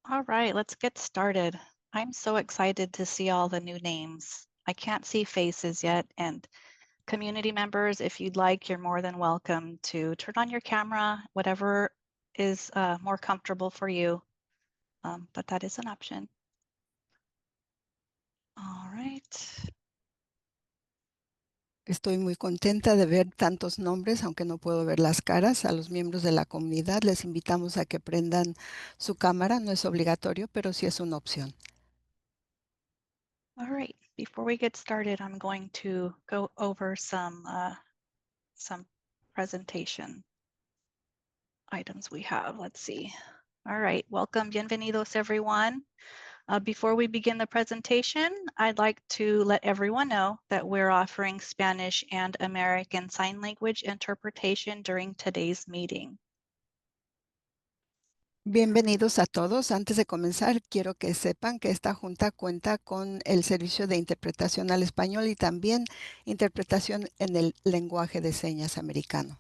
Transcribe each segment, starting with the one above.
All right, let's get started. I'm so excited to see all the new names. I can't see faces yet, and community members, if you'd like, you're more than welcome to turn on your camera, whatever is more comfortable for you, but that is an option. All right. Estoy muy contenta de ver tantos nombres, aunque no puedo ver las caras. A los miembros de la comunidad les invitamos a que prendan su cámara. No es obligatorio, pero sí es una opción. All right, before we get started, I'm going to go over some presentation items we have. Let's see. All right, welcome, bienvenidos everyone. Before we begin the presentation, I'd like to let everyone know that we're offering Spanish and American Sign Language interpretation during today's meeting. Bienvenidos a todos. Antes de comenzar, quiero que sepan que esta junta cuenta con el servicio de interpretación al español y también interpretación en el lenguaje de señas americano.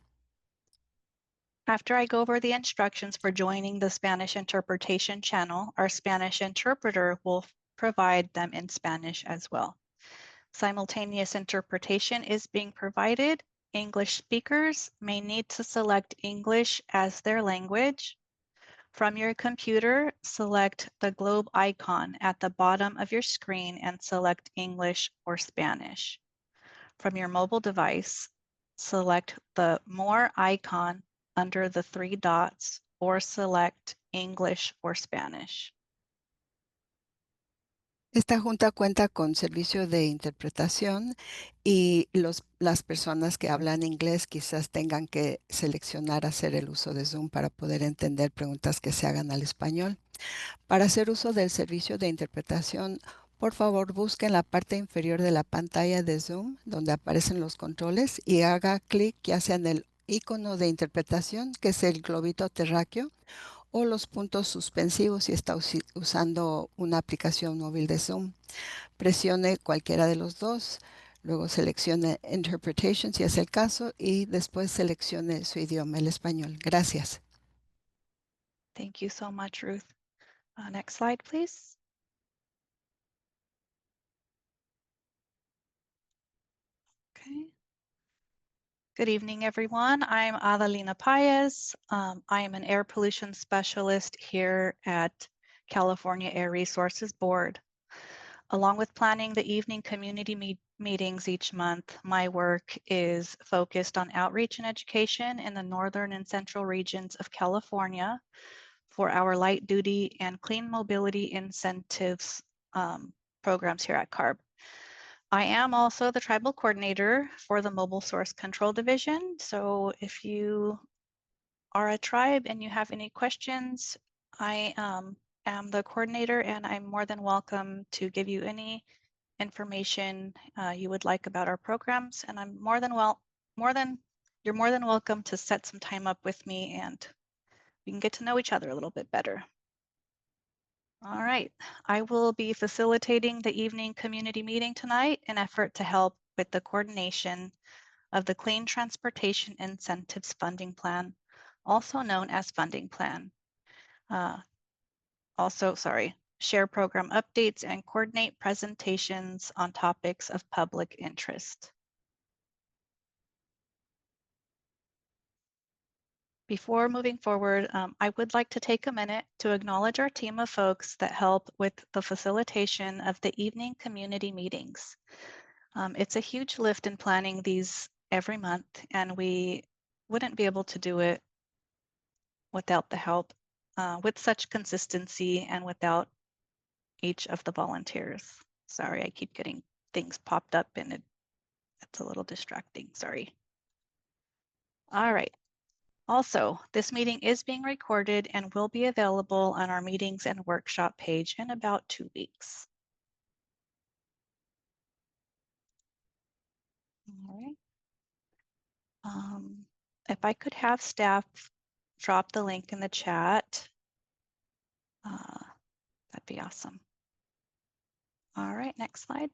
After I go over the instructions for joining the Spanish interpretation channel, our Spanish interpreter will provide them in Spanish as well. Simultaneous interpretation is being provided. English speakers may need to select English as their language. From your computer, select the globe icon at the bottom of your screen and select English or Spanish. From your mobile device, select the More icon under the three dots or select English or Spanish. Esta junta cuenta con servicio de interpretación y las personas que hablan inglés quizás tengan que seleccionar hacer el uso de Zoom para poder entender preguntas que se hagan al español. Para hacer uso del servicio de interpretación, por favor busque en la parte inferior de la pantalla de Zoom donde aparecen los controles y haga clic ya sea en el icono de interpretación, que es el globito terráqueo, o los puntos suspensivos si está usando una aplicación móvil de Zoom. Presione cualquiera de los dos, luego seleccione Interpretation si es el caso y después seleccione su idioma, el español. Gracias. Thank you so much, Ruth. Next slide, please. Okay. Good evening, everyone. I'm Adelina Paez. I am an air pollution specialist here at California Air Resources Board. Along with planning the evening community meetings each month, my work is focused on outreach and education in the northern and central regions of California for our light duty and clean mobility incentives programs here at CARB. I am also the tribal coordinator for the Mobile Source Control Division. So if you are a tribe and you have any questions, I am the coordinator and I'm more than welcome to give you any information you would like about our programs. And I'm you're more than welcome to set some time up with me and we can get to know each other a little bit better. All right, I will be facilitating the evening community meeting tonight in an effort to help with the coordination of the Clean Transportation Incentives Funding Plan, also known as Funding Plan. Share program updates and coordinate presentations on topics of public interest. Before moving forward, I would like to take a minute to acknowledge our team of folks that help with the facilitation of the evening community meetings. It's a huge lift in planning these every month, and we wouldn't be able to do it without the help with such consistency and without each of the volunteers. Sorry, I keep getting things popped up and it's a little distracting, sorry. All right. Also, this meeting is being recorded and will be available on our meetings and workshop page in about 2 weeks. All right. If I could have staff drop the link in the chat, that'd be awesome. All right, next slide.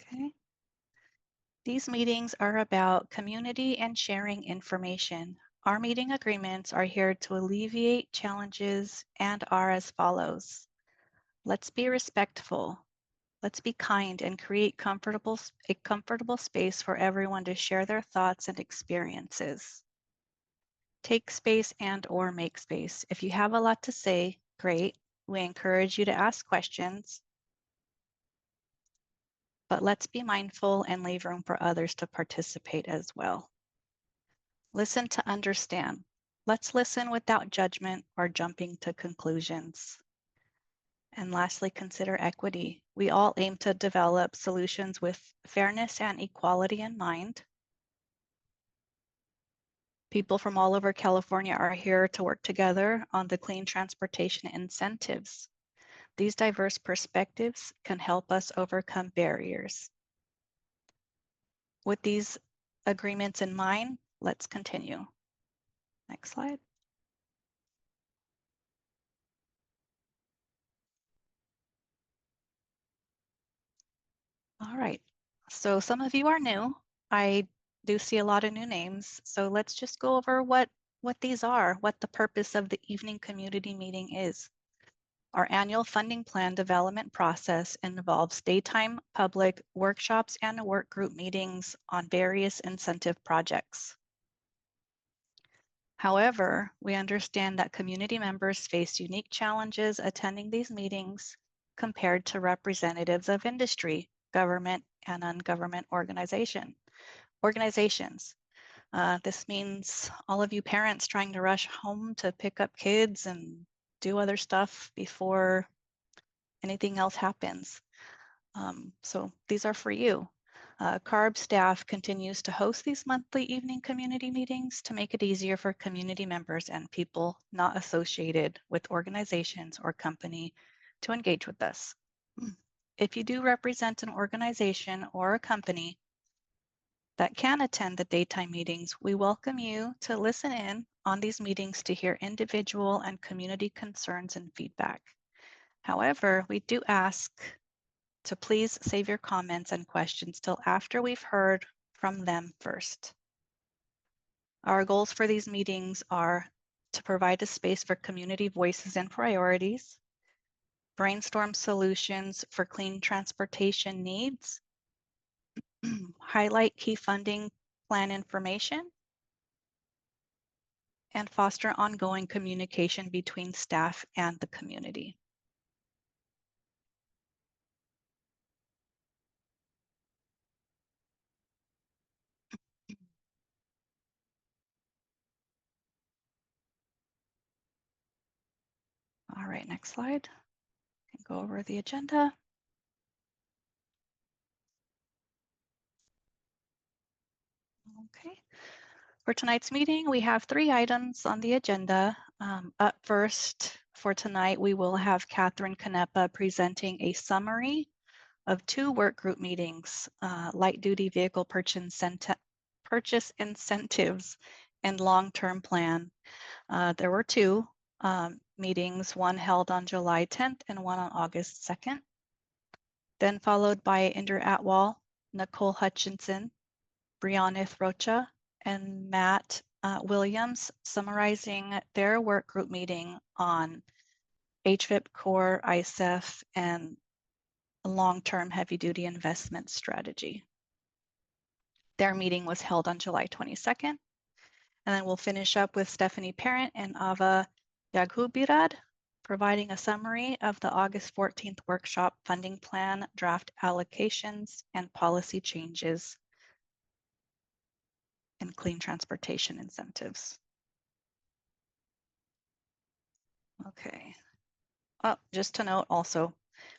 Okay. These meetings are about community and sharing information. Our meeting agreements are here to alleviate challenges and are as follows. Let's be respectful. Let's be kind and create a comfortable space for everyone to share their thoughts and experiences. Take space and/or make space. If you have a lot to say, great. We encourage you to ask questions, but let's be mindful and leave room for others to participate as well. Listen to understand. Let's listen without judgment or jumping to conclusions. And lastly, consider equity. We all aim to develop solutions with fairness and equality in mind. People from all over California are here to work together on the clean transportation incentives. These diverse perspectives can help us overcome barriers. With these agreements in mind, let's continue. Next slide. All right, so some of you are new. I do see a lot of new names. So let's just go over what these are, what the purpose of the evening community meeting is. Our annual funding plan development process involves daytime public workshops and work group meetings on various incentive projects. However, we understand that community members face unique challenges attending these meetings compared to representatives of industry, government, and non-government organizations. This means all of you parents trying to rush home to pick up kids and do other stuff before anything else happens. So these are for you. CARB staff continues to host these monthly evening community meetings to make it easier for community members and people not associated with organizations or company to engage with us. If you do represent an organization or a company that can attend the daytime meetings, we welcome you to listen in on these meetings to hear individual and community concerns and feedback. However, we do ask to please save your comments and questions till after we've heard from them first. Our goals for these meetings are to provide a space for community voices and priorities, brainstorm solutions for clean transportation needs, highlight key funding plan information, and foster ongoing communication between staff and the community. All right, next slide. Go over the agenda. Okay. For tonight's meeting, we have 3 items on the agenda. Up first for tonight, we will have Catherine Canepa presenting a summary of 2 work group meetings, light duty vehicle purchase incentives and long-term plan. There were 2 meetings, one held on July 10th and one on August 2nd. Then followed by Inder Atwal, Nicole Hutchinson, Brianna Rocha, and Matt Williams summarizing their work group meeting on HVIP core, ISEF, and long-term heavy-duty investment strategy. Their meeting was held on July 22nd. And then we'll finish up with Stephanie Parent and Ava Yaghubirad providing a summary of the August 14th workshop funding plan, draft allocations, and policy changes and clean transportation incentives. Okay. Oh, just to note also,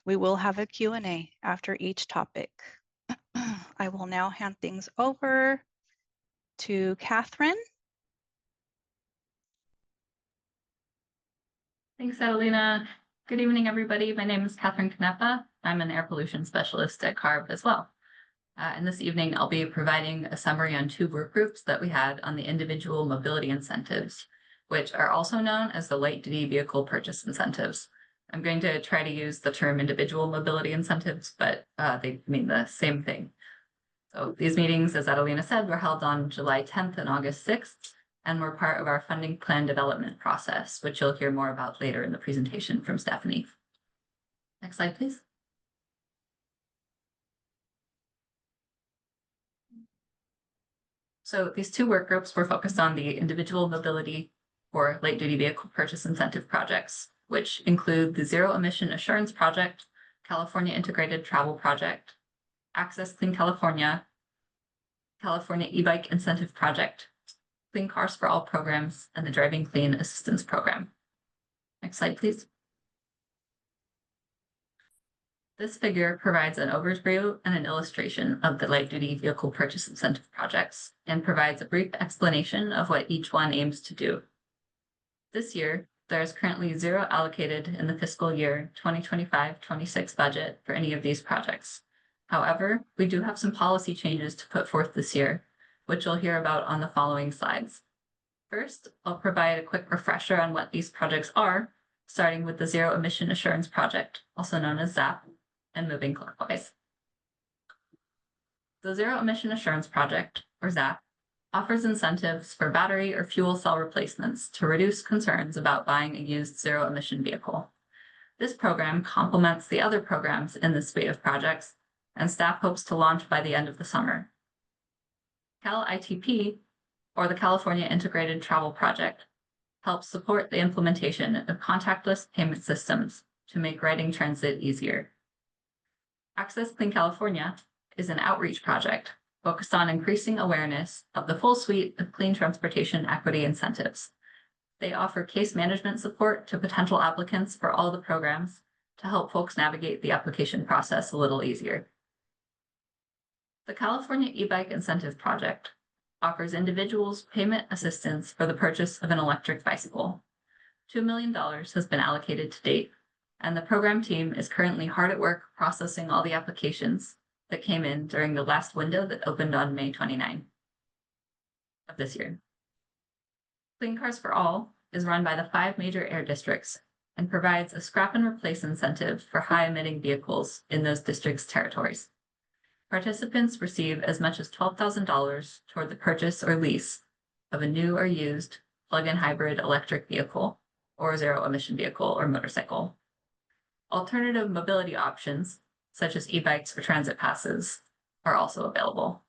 we will have a Q&A after each topic. I will now hand things over to Catherine. Thanks, Adelina. Good evening, everybody. My name is Catherine Canepa. I'm an air pollution specialist at CARB as well. And this evening, I'll be providing a summary on 2 work groups that we had on the individual mobility incentives, which are also known as the light duty vehicle purchase incentives. I'm going to try to use the term individual mobility incentives, but they mean the same thing. So these meetings, as Adelina said, were held on July 10th and August 6th, and were part of our funding plan development process, which you'll hear more about later in the presentation from Stephanie. Next slide, please. So these two work groups were focused on the individual mobility for light-duty vehicle purchase incentive projects, which include the Zero-Emission Assurance Project, California Integrated Travel Project, Access Clean California, California E-Bike Incentive Project, Clean Cars for All programs, and the Driving Clean Assistance Program. Next slide, please. This figure provides an overview and an illustration of the light-duty vehicle purchase incentive projects and provides a brief explanation of what each one aims to do. This year, there is currently zero allocated in the fiscal year 2025-26 budget for any of these projects. However, we do have some policy changes to put forth this year, which you'll hear about on the following slides. First, I'll provide a quick refresher on what these projects are, starting with the Zero Emission Assurance Project, also known as ZAP, and moving clockwise. The Zero Emission Assurance Project, or ZAP, offers incentives for battery or fuel cell replacements to reduce concerns about buying a used zero-emission vehicle. This program complements the other programs in this suite of projects, and staff hopes to launch by the end of the summer. CAL-ITP, or the California Integrated Travel Project, helps support the implementation of contactless payment systems to make riding transit easier. Access Clean California is an outreach project focused on increasing awareness of the full suite of clean transportation equity incentives. They offer case management support to potential applicants for all the programs to help folks navigate the application process a little easier. The California E-Bike Incentive Project offers individuals payment assistance for the purchase of an electric bicycle. $2 million has been allocated to date, and the program team is currently hard at work processing all the applications that came in during the last window that opened on May 29 of this year. Clean Cars for All is run by the 5 major air districts and provides a scrap and replace incentive for high-emitting vehicles in those districts' territories. Participants receive as much as $12,000 toward the purchase or lease of a new or used plug-in hybrid electric vehicle or zero-emission vehicle or motorcycle. Alternative mobility options, such as e-bikes or transit passes, are also available.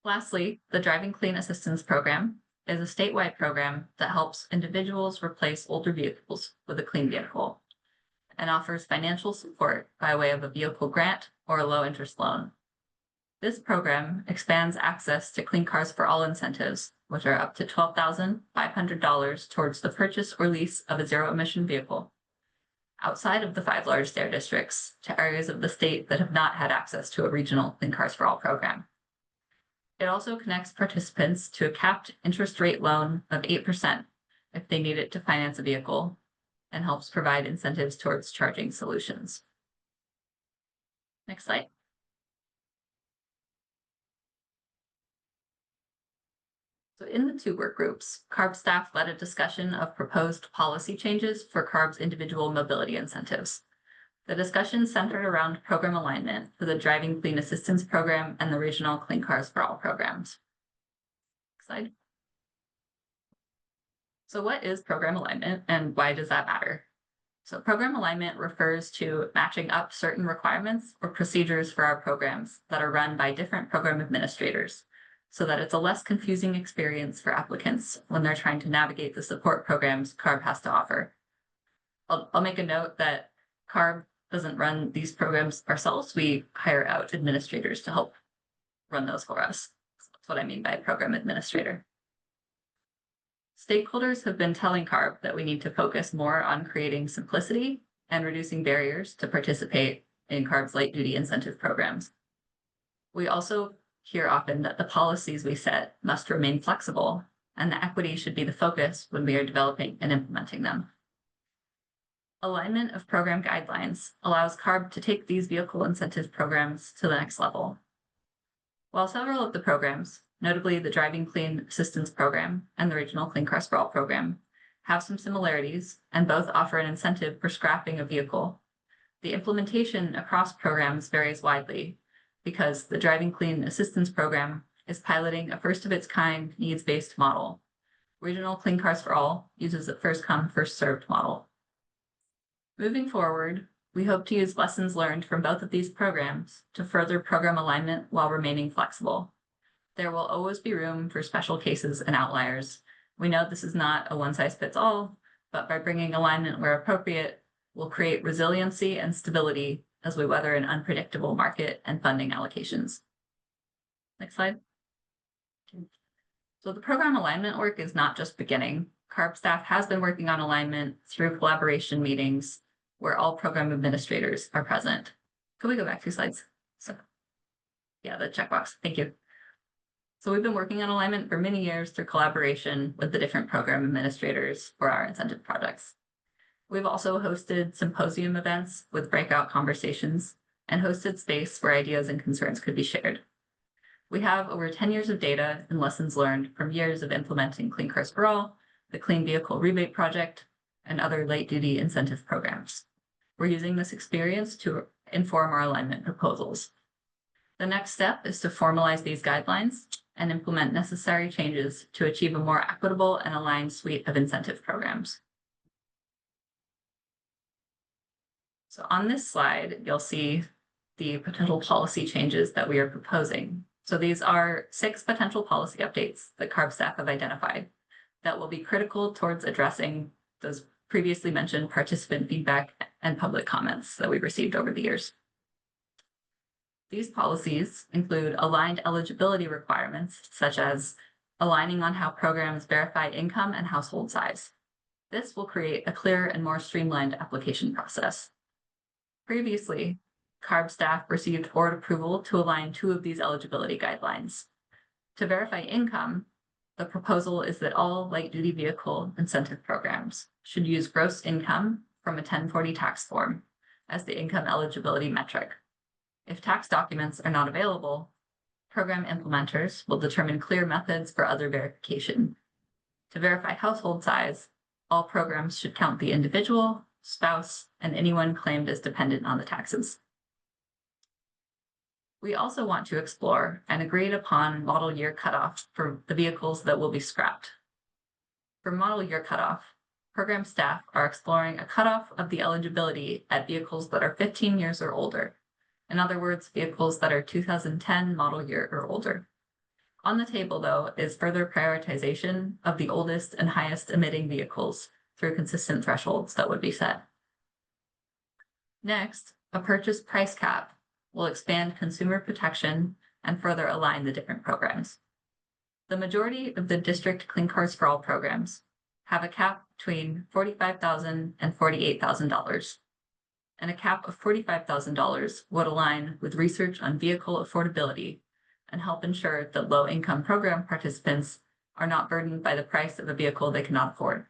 Lastly, the Driving Clean Assistance Program is a statewide program that helps individuals replace older vehicles with a clean vehicle and offers financial support by way of a vehicle grant or a low-interest loan. This program expands access to Clean Cars for All incentives, which are up to $12,500 towards the purchase or lease of a zero-emission vehicle, outside of the 5 largest air districts to areas of the state that have not had access to a regional Clean Cars for All program. It also connects participants to a capped interest rate loan of 8% if they need it to finance a vehicle, and helps provide incentives towards charging solutions. Next slide. So in the 2 work groups, CARB staff led a discussion of proposed policy changes for CARB's individual mobility incentives. The discussion centered around program alignment for the Driving Clean Assistance Program and the regional Clean Cars for All programs. Next slide. So what is program alignment and why does that matter? So program alignment refers to matching up certain requirements or procedures for our programs that are run by different program administrators so that it's a less confusing experience for applicants when they're trying to navigate the support programs CARB has to offer. I'll make a note that CARB doesn't run these programs ourselves. We hire out administrators to help run those for us. That's what I mean by program administrator. Stakeholders have been telling CARB that we need to focus more on creating simplicity and reducing barriers to participate in CARB's light-duty incentive programs. We also hear often that the policies we set must remain flexible, and the equity should be the focus when we are developing and implementing them. Alignment of program guidelines allows CARB to take these vehicle incentive programs to the next level. While several of the programs, notably the Driving Clean Assistance Program and the Regional Clean Cars for All program, have some similarities and both offer an incentive for scrapping a vehicle, the implementation across programs varies widely, because the Driving Clean Assistance Program is piloting a first-of-its-kind needs-based model. Regional Clean Cars for All uses a first-come, first-served model. Moving forward, we hope to use lessons learned from both of these programs to further program alignment while remaining flexible. There will always be room for special cases and outliers. We know this is not a one-size-fits-all, but by bringing alignment where appropriate, we'll create resiliency and stability as we weather an unpredictable market and funding allocations. Next slide. So the program alignment work is not just beginning. CARB staff has been working on alignment through collaboration meetings where all program administrators are present. Could we go back 2 slides? So, yeah, the checkbox. Thank you. So we've been working on alignment for many years through collaboration with the different program administrators for our incentive projects. We've also hosted symposium events with breakout conversations and hosted space where ideas and concerns could be shared. We have over 10 years of data and lessons learned from years of implementing Clean Cars for All, the Clean Vehicle Rebate Project, and other light-duty incentive programs. We're using this experience to inform our alignment proposals. The next step is to formalize these guidelines and implement necessary changes to achieve a more equitable and aligned suite of incentive programs. So on this slide, you'll see the potential policy changes that we are proposing. So these are 6 potential policy updates that CARB staff have identified that will be critical towards addressing those previously mentioned participant feedback and public comments that we've received over the years. These policies include aligned eligibility requirements, such as aligning on how programs verify income and household size. This will create a clearer and more streamlined application process. Previously, CARB staff received board approval to align 2 of these eligibility guidelines. To verify income, the proposal is that all light-duty vehicle incentive programs should use gross income from a 1040 tax form as the income eligibility metric. If tax documents are not available, program implementers will determine clear methods for other verification. To verify household size, all programs should count the individual, spouse, and anyone claimed as dependent on the taxes. We also want to explore an agreed upon model year cutoff for the vehicles that will be scrapped. For model year cutoff, program staff are exploring a cutoff of the eligibility at vehicles that are 15 years or older. In other words, vehicles that are 2010 model year or older. On the table, though, is further prioritization of the oldest and highest emitting vehicles through consistent thresholds that would be set. Next, a purchase price cap will expand consumer protection and further align the different programs. The majority of the district Clean Cars for All programs have a cap between $45,000 and $48,000. And a cap of $45,000 would align with research on vehicle affordability and help ensure that low-income program participants are not burdened by the price of a vehicle they cannot afford.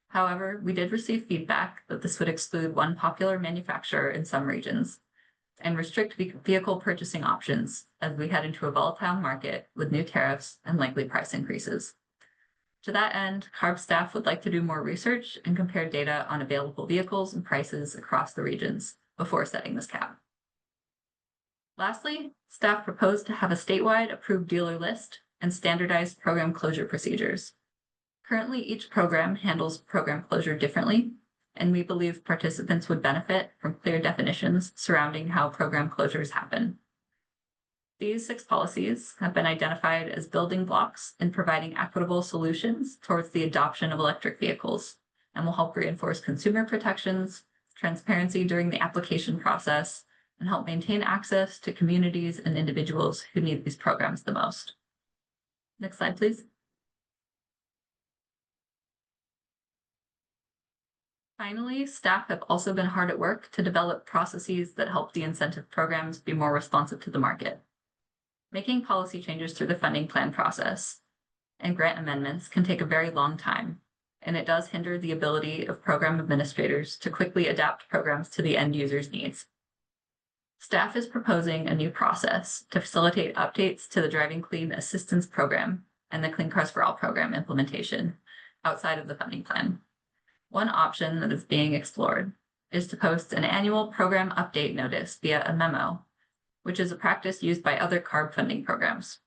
However, we did receive feedback that this would exclude one popular manufacturer in some regions and restrict vehicle purchasing options as we head into a volatile market with new tariffs and likely price increases. To that end, CARB staff would like to do more research and compare data on available vehicles and prices across the regions before setting this cap. Lastly, staff proposed to have a statewide approved dealer list and standardized program closure procedures. Currently, each program handles program closure differently, and we believe participants would benefit from clear definitions surrounding how program closures happen. These 6 policies have been identified as building blocks in providing equitable solutions towards the adoption of electric vehicles and will help reinforce consumer protections, transparency during the application process, and help maintain access to communities and individuals who need these programs the most. Next slide, please. Finally, staff have also been hard at work to develop processes that help the incentive programs be more responsive to the market. Making policy changes through the funding plan process and grant amendments can take a very long time, and it does hinder the ability of program administrators to quickly adapt programs to the end user's needs. Staff is proposing a new process to facilitate updates to the Driving Clean Assistance Program and the Clean Cars for All program implementation outside of the funding plan. One option that is being explored is to post an annual program update notice via a memo which is a practice used by other CARB funding programs.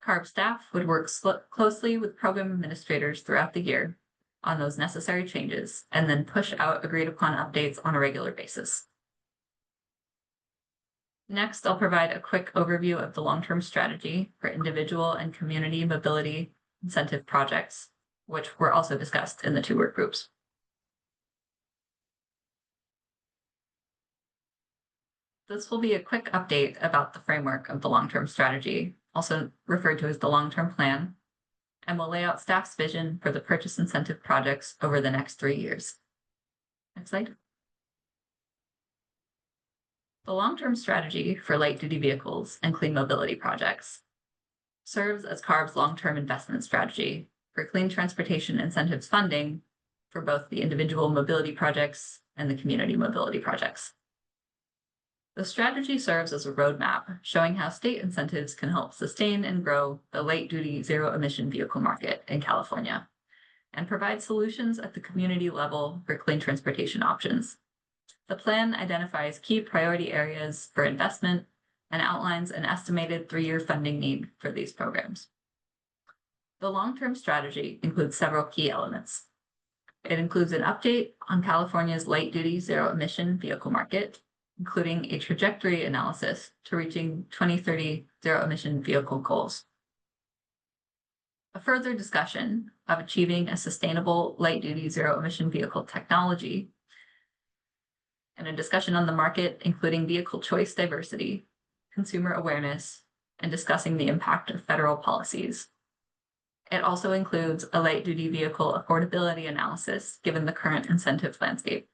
CARB staff would work closely with program administrators throughout the year on those necessary changes and then push out agreed upon updates on a regular basis. Next, I'll provide a quick overview of the long-term strategy for individual and community mobility incentive projects, which were also discussed in the 2 work groups. This will be a quick update about the framework of the long-term strategy, also referred to as the long-term plan, and will lay out staff's vision for the purchase incentive projects over the next 3 years. Next slide. The long-term strategy for light-duty vehicles and clean mobility projects serves as CARB's long-term investment strategy for clean transportation incentives funding for both the individual mobility projects and the community mobility projects. The strategy serves as a roadmap showing how state incentives can help sustain and grow the light-duty zero-emission vehicle market in California and provide solutions at the community level for clean transportation options. The plan identifies key priority areas for investment and outlines an estimated 3-year funding need for these programs. The long-term strategy includes several key elements. It includes an update on California's light-duty zero-emission vehicle market, including a trajectory analysis to reaching 2030 zero-emission vehicle goals. A further discussion of achieving a sustainable light-duty zero-emission vehicle technology, and a discussion on the market, including vehicle choice diversity, consumer awareness, and discussing the impact of federal policies. It also includes a light-duty vehicle affordability analysis given the current incentive landscape.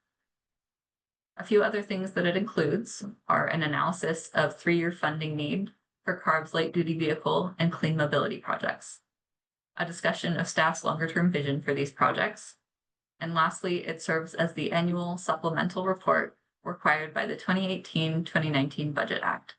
A few other things that it includes are an analysis of 3-year funding need for CARB's light-duty vehicle and clean mobility projects, a discussion of staff's longer-term vision for these projects, and lastly, it serves as the annual supplemental report required by the 2018-2019 Budget Act.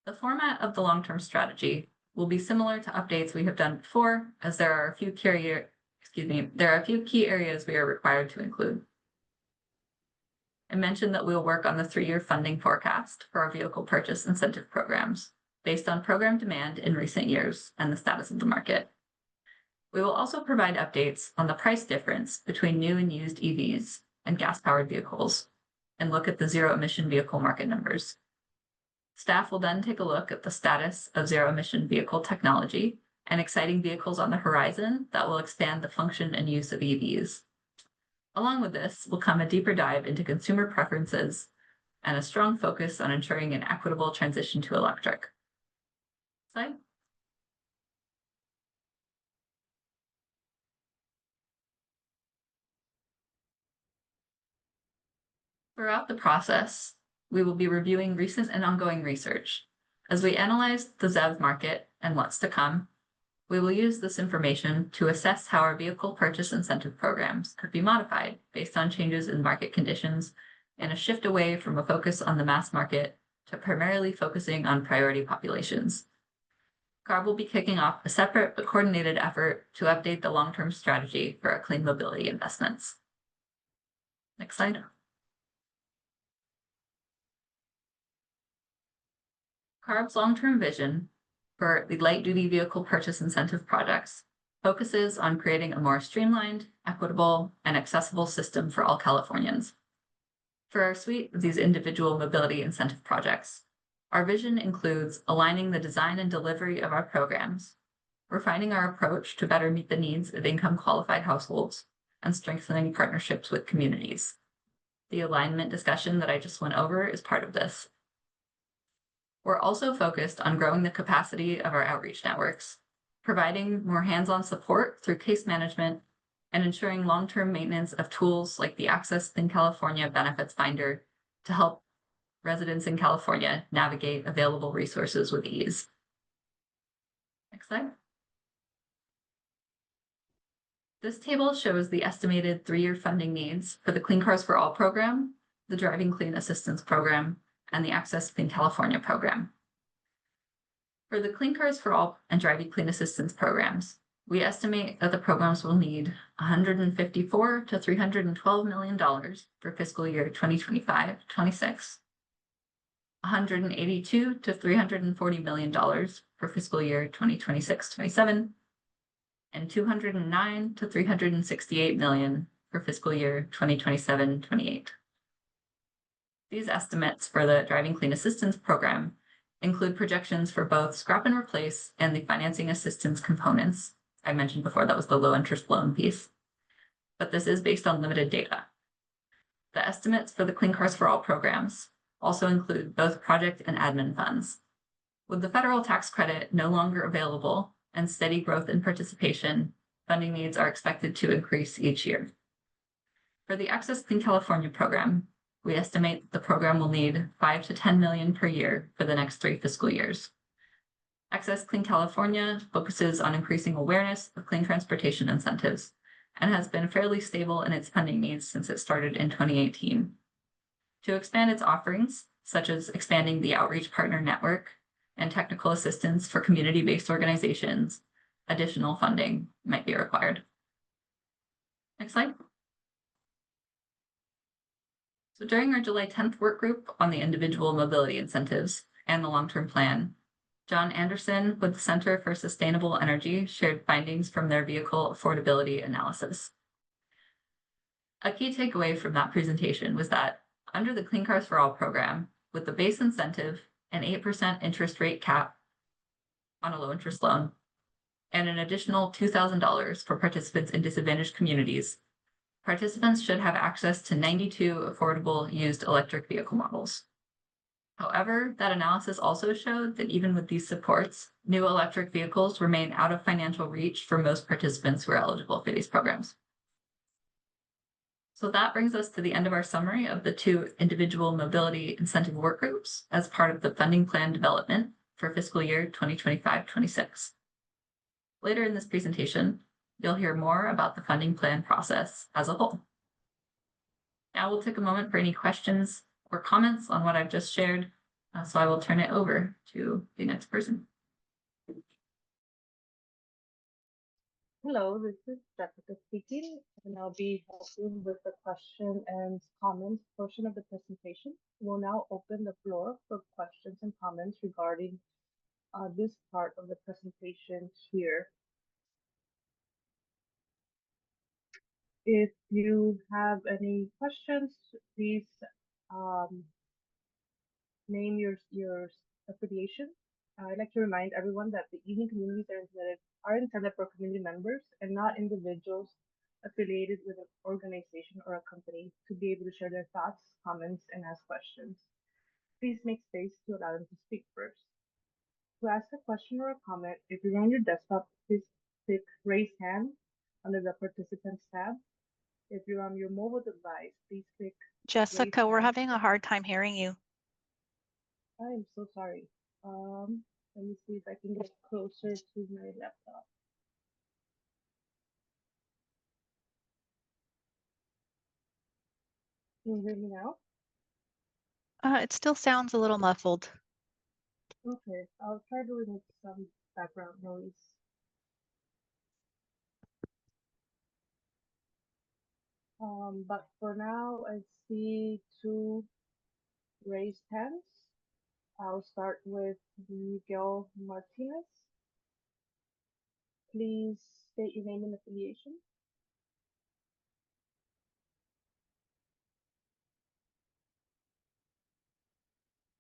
The format of the long-term strategy will be similar to updates we have done before, as there are a few key areas we are required to include. I mentioned that we'll work on the 3-year funding forecast for our vehicle purchase incentive programs based on program demand in recent years and the status of the market. We will also provide updates on the price difference between new and used EVs and gas-powered vehicles and look at the zero-emission vehicle market numbers. Staff will then take a look at the status of zero-emission vehicle technology and exciting vehicles on the horizon that will expand the function and use of EVs. Along with this will come a deeper dive into consumer preferences and a strong focus on ensuring an equitable transition to electric. Slide. Throughout the process, we will be reviewing recent and ongoing research. As we analyze the ZEV market and what's to come, we will use this information to assess how our vehicle purchase incentive programs could be modified based on changes in market conditions and a shift away from a focus on the mass market to primarily focusing on priority populations. CARB will be kicking off a separate but coordinated effort to update the long-term strategy for our clean mobility investments. Next slide. CARB's long-term vision for the light-duty vehicle purchase incentive projects focuses on creating a more streamlined, equitable, and accessible system for all Californians. For our suite of these individual mobility incentive projects, our vision includes aligning the design and delivery of our programs, refining our approach to better meet the needs of income-qualified households, and strengthening partnerships with communities. The alignment discussion that I just went over is part of this. We're also focused on growing the capacity of our outreach networks, providing more hands-on support through case management, and ensuring long-term maintenance of tools like the Access in California Benefits Finder to help residents in California navigate available resources with ease. Next slide. This table shows the estimated 3-year funding needs for the Clean Cars for All program, the Driving Clean Assistance program, and the Access Clean California program. For the Clean Cars for All and Driving Clean Assistance programs, we estimate that the programs will need $154 to $312 million for fiscal year 2025-26, $182 to $340 million for fiscal year 2026-27, and $209 to $368 million for fiscal year 2027-28. These estimates for the Driving Clean Assistance Program include projections for both scrap and replace and the financing assistance components. I mentioned before that was the low interest loan piece, but this is based on limited data. The estimates for the Clean Cars for All programs also include both project and admin funds. With the federal tax credit no longer available and steady growth in participation, funding needs are expected to increase each year. For the Access Clean California program, we estimate the program will need $5 to $10 million per year for the next 3 fiscal years. Access Clean California focuses on increasing awareness of clean transportation incentives and has been fairly stable in its funding needs since it started in 2018. To expand its offerings, such as expanding the outreach partner network and technical assistance for community-based organizations, additional funding might be required. Next slide. So during our July 10th work group on the individual mobility incentives and the long-term plan, John Anderson with the Center for Sustainable Energy shared findings from their vehicle affordability analysis. A key takeaway from that presentation was that under the Clean Cars for All program, with the base incentive, an 8% interest rate cap on a low interest loan, and an additional $2,000 for participants in disadvantaged communities, participants should have access to 92 affordable used electric vehicle models. However, that analysis also showed that even with these supports, new electric vehicles remain out of financial reach for most participants who are eligible for these programs. So that brings us to the end of our summary of the 2 individual mobility incentive work groups as part of the funding plan development for fiscal year 2025-26. Later in this presentation, you'll hear more about the funding plan process as a whole. Now we'll take a moment for any questions or comments on what I've just shared, so I will turn it over to the next person. Hello, this is Jessica speaking, and I'll be helping with the question and comments portion of the presentation. We'll now open the floor for questions and comments regarding this part of the presentation here. If you have any questions, please name your affiliation. I'd like to remind everyone that the evening communities are intended for community members and not individuals affiliated with an organization or a company to be able to share their thoughts, comments, and ask questions. Please make space to allow them to speak first. To ask a question or a comment, if you're on your desktop, please click Raise Hand under the Participants tab. If you're on your mobile device, please click Jessica, we're having a hard time hearing you. I am so sorry. Let me see if I can get closer to my laptop. Can you hear me now? It still sounds a little muffled. Okay, I'll try to remove some background noise. But for now, I see 2 raised hands. I'll start with Miguel Martinez. Please state your name and affiliation.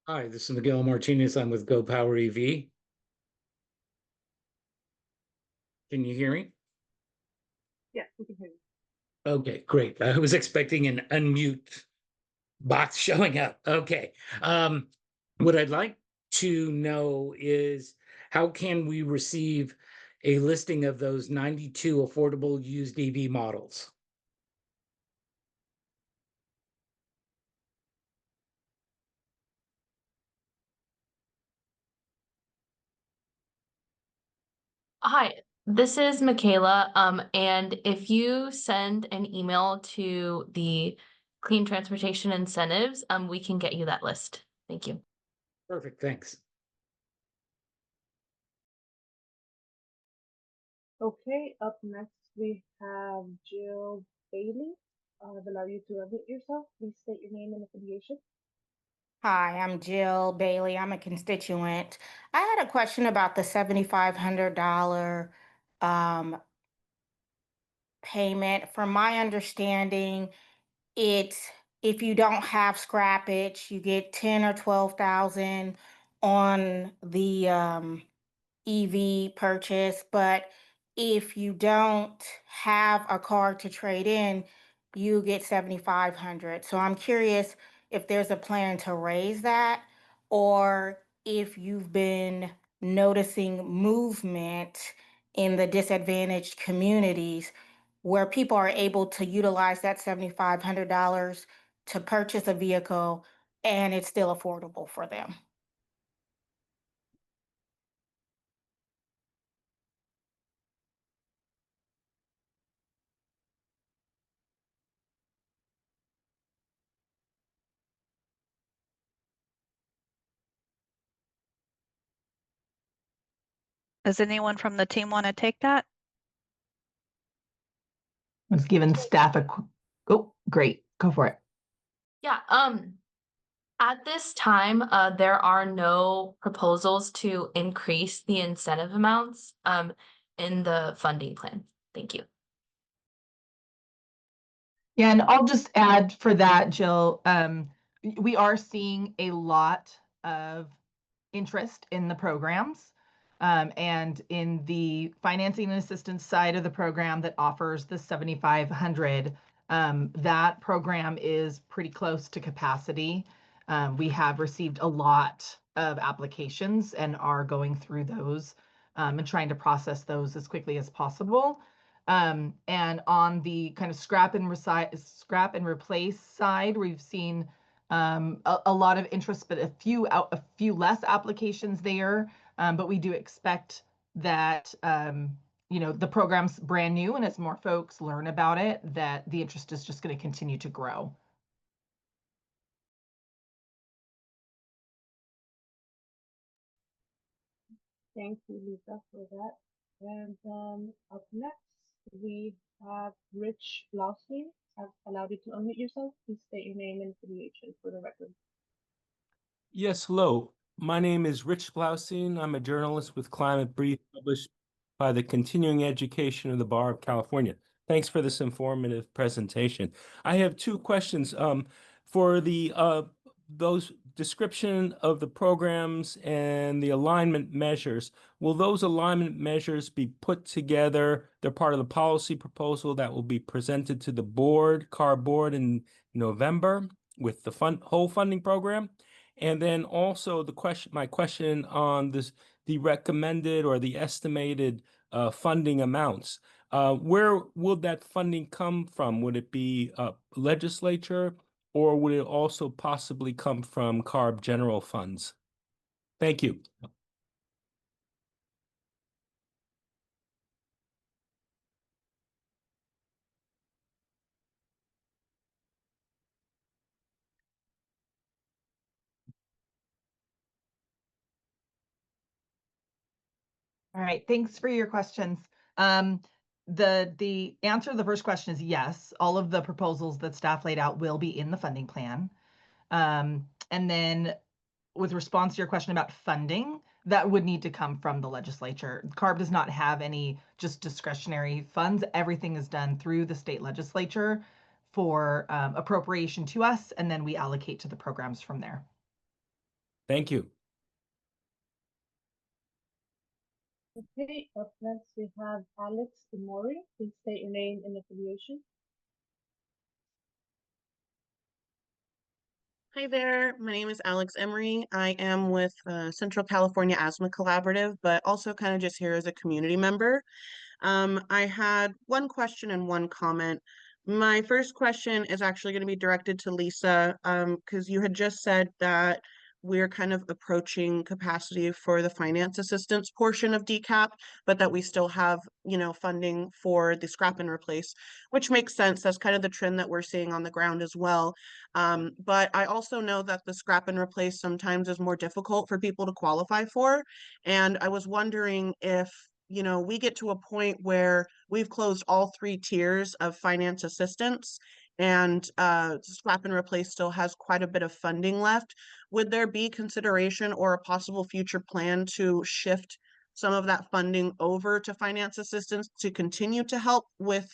Hi, this is Miguel Martinez. I'm with Go Power EV. Can you hear me? Yes, we can hear you. Okay, great. I was expecting an unmute box showing up. Okay. What I'd like to know is how can we receive a listing of those 92 affordable used EV models? Hi, this is Michaela. And if you send an email to the Clean Transportation Incentives, we can get you that list. Thank you. Perfect, thanks. Okay, up next we have Jill Bailey. I've allowed you to unmute yourself. Please state your name and affiliation. Hi, I'm Jill Bailey. I'm a constituent. I had a question about the $7,500 payment. From my understanding, it's if you don't have scrappage, you get 10 or 12,000 on the EV purchase, but if you don't have a car to trade in, you get 7,500. So I'm curious if there's a plan to raise that, or if you've been noticing movement in the disadvantaged communities where people are able to utilize that $7,500 to purchase a vehicle and it's still affordable for them. Does anyone from the team want to take that? I was giving staff a quick, oh, great, go for it. Yeah, at this time, there are no proposals to increase the incentive amounts in the funding plan. Thank you. Yeah, and I'll just add for that, Jill, we are seeing a lot of interest in the programs. And in the financing and assistance side of the program that offers the 7,500, that program is pretty close to capacity. We have received a lot of applications and are going through those and trying to process those as quickly as possible. And on the kind of scrap and replace side, we've seen a lot of interest, but a few less applications there. But we do expect that the program's brand new, and as more folks learn about it, that the interest is just going to continue to grow. Thank you, Lisa, for that. And up next, we have Rich Blaustein. I've allowed you to unmute yourself. Please state your name and affiliation for the record. Yes, hello. My name is Rich Blaustein. I'm a journalist with Climate Brief, published by the Continuing Education of the Bar of California. Thanks for this informative presentation. I have two questions. For the those description of the programs and the alignment measures, will those alignment measures be put together? They're part of the policy proposal that will be presented to the board, CARB board, in November with the whole funding program. And then also my question on the recommended or the estimated funding amounts. Where would that funding come from? Would it be legislature, or would it also possibly come from CARB general funds? Thank you. All right, thanks for your questions. The answer to the first question is yes. All of the proposals that staff laid out will be in the funding plan. And then with response to your question about funding, that would need to come from the legislature. CARB does not have any just discretionary funds. Everything is done through the state legislature for appropriation to us, and then we allocate to the programs from there. Thank you. Okay, up next we have Alex Imori. Please state your name and affiliation. Hi there, my name is Alex Emery. I am with Central California Asthma Collaborative, but also kind of just here as a community member. I had one question and one comment. My first question is actually going to be directed to Lisa, because you had just said that we're kind of approaching capacity for the finance assistance portion of DCAP, but that we still have, funding for the scrap and replace, which makes sense. That's kind of the trend that we're seeing on the ground as well. But I also know that the scrap and replace sometimes is more difficult for people to qualify for. And I was wondering if you know, we get to a point where we've closed all 3 tiers of finance assistance, and Scrap and Replace still has quite a bit of funding left. Would there be consideration or a possible future plan to shift some of that funding over to finance assistance to continue to help with,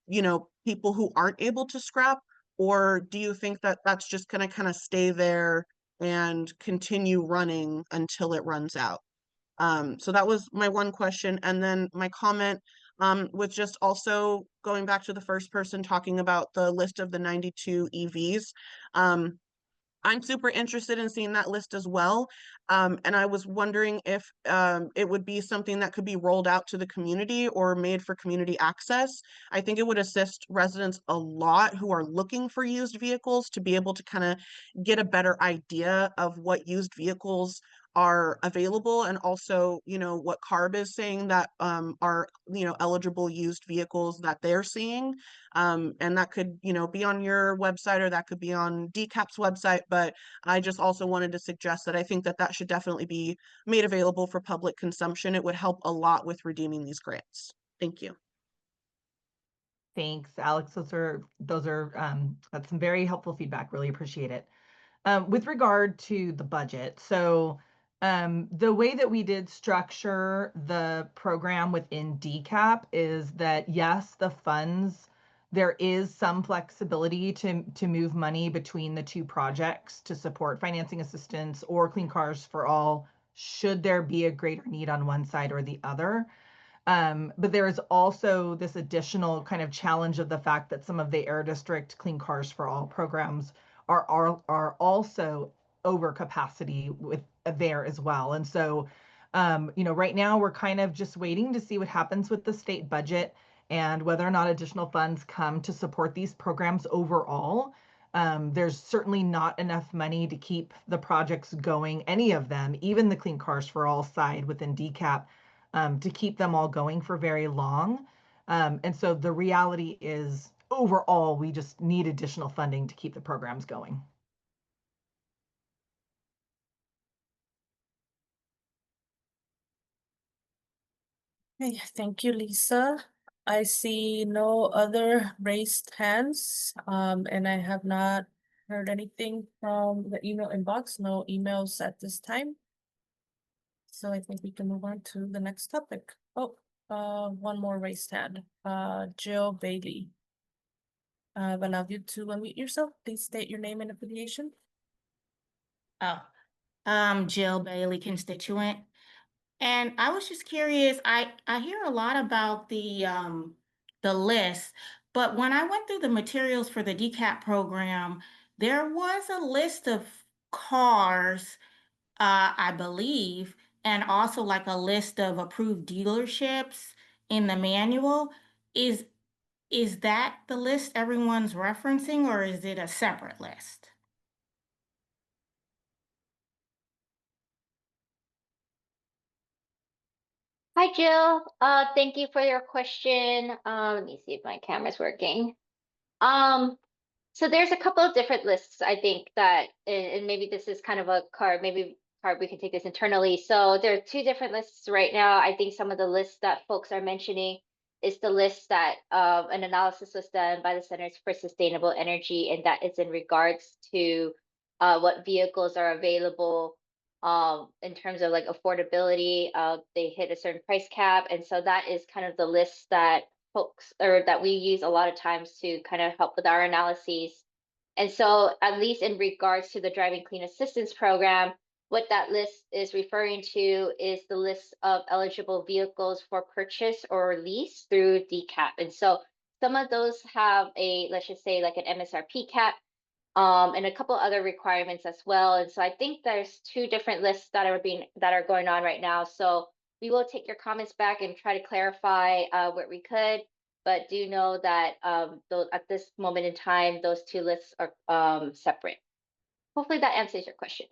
you know, people who aren't able to scrap? Or do you think that that's just going to kind of stay there and continue running until it runs out? So that was my one question. And then my comment was just also going back to the first person talking about the list of the 92 EVs. I'm super interested in seeing that list as well. And I was wondering if it would be something that could be rolled out to the community or made for community access. I think it would assist residents a lot who are looking for used vehicles to be able to kind of get a better idea of what used vehicles are available, and also, you know, what CARB is saying that are, you know, eligible used vehicles that they're seeing. And that could, you know, be on your website, or that could be on DCAP's website. But I just also wanted to suggest that I think that that should definitely be made available for public consumption. It would help a lot with redeeming these grants. Thank you. Thanks, Alex. That's some very helpful feedback. Really appreciate it. With regard to the budget, so the way that we did structure the program within DCAP is that, yes, the funds, there is some flexibility to move money between the 2 projects to support financing assistance or Clean Cars for All, should there be a greater need on one side or the other. But there is also this additional kind of challenge of the fact that some of the Air District Clean Cars for All programs are also over capacity with there as well. And so, you know, right now we're kind of just waiting to see what happens with the state budget and whether or not additional funds come to support these programs overall. There's certainly not enough money to keep the projects going, any of them, even the Clean Cars for All side within DCAP, to keep them all going for very long. And so the reality is, overall, we just need additional funding to keep the programs going. Okay, thank you, Lisa. I see no other raised hands, and I have not heard anything from the email inbox, no emails at this time. So I think we can move on to the next topic. Oh, one more raised hand, Jill Bailey. I've allowed you to unmute yourself. Please state your name and affiliation. Jill Bailey, constituent. And I was just curious, I hear a lot about the list, but when I went through the materials for the DCAP program, there was a list of cars, I believe, and also like a list of approved dealerships in the manual. Is that the list everyone's referencing, or is it a separate list? Hi, Jill. Thank you for your question. Let me see if my camera's working. So there's a couple of different lists, I think, that, and maybe this is kind of a CARB, maybe CARB, we can take this internally. So there are 2 different lists right now. I think some of the lists that folks are mentioning is the list that an analysis was done by the Centers for Sustainable Energy, and that is in regards to what vehicles are available in terms of like affordability. They hit a certain price cap, and so that is kind of the list that folks, or that we use a lot of times to kind of help with our analyses. And so, at least in regards to the Driving Clean Assistance Program, what that list is referring to is the list of eligible vehicles for purchase or lease through DCAP. And so some of those have a, let's just say, like an MSRP cap, and a couple other requirements as well. And so I think there's 2 different lists that are going on right now. So we will take your comments back and try to clarify what we could, but do know that at this moment in time, those 2 lists are separate. Hopefully that answers your question.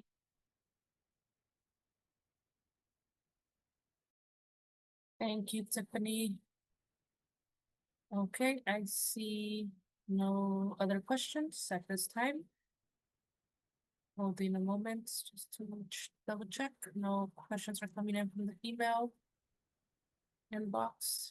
Thank you, Tiffany. Okay, I see no other questions at this time. Holding a moment just to double check. No questions are coming in from the email. inbox.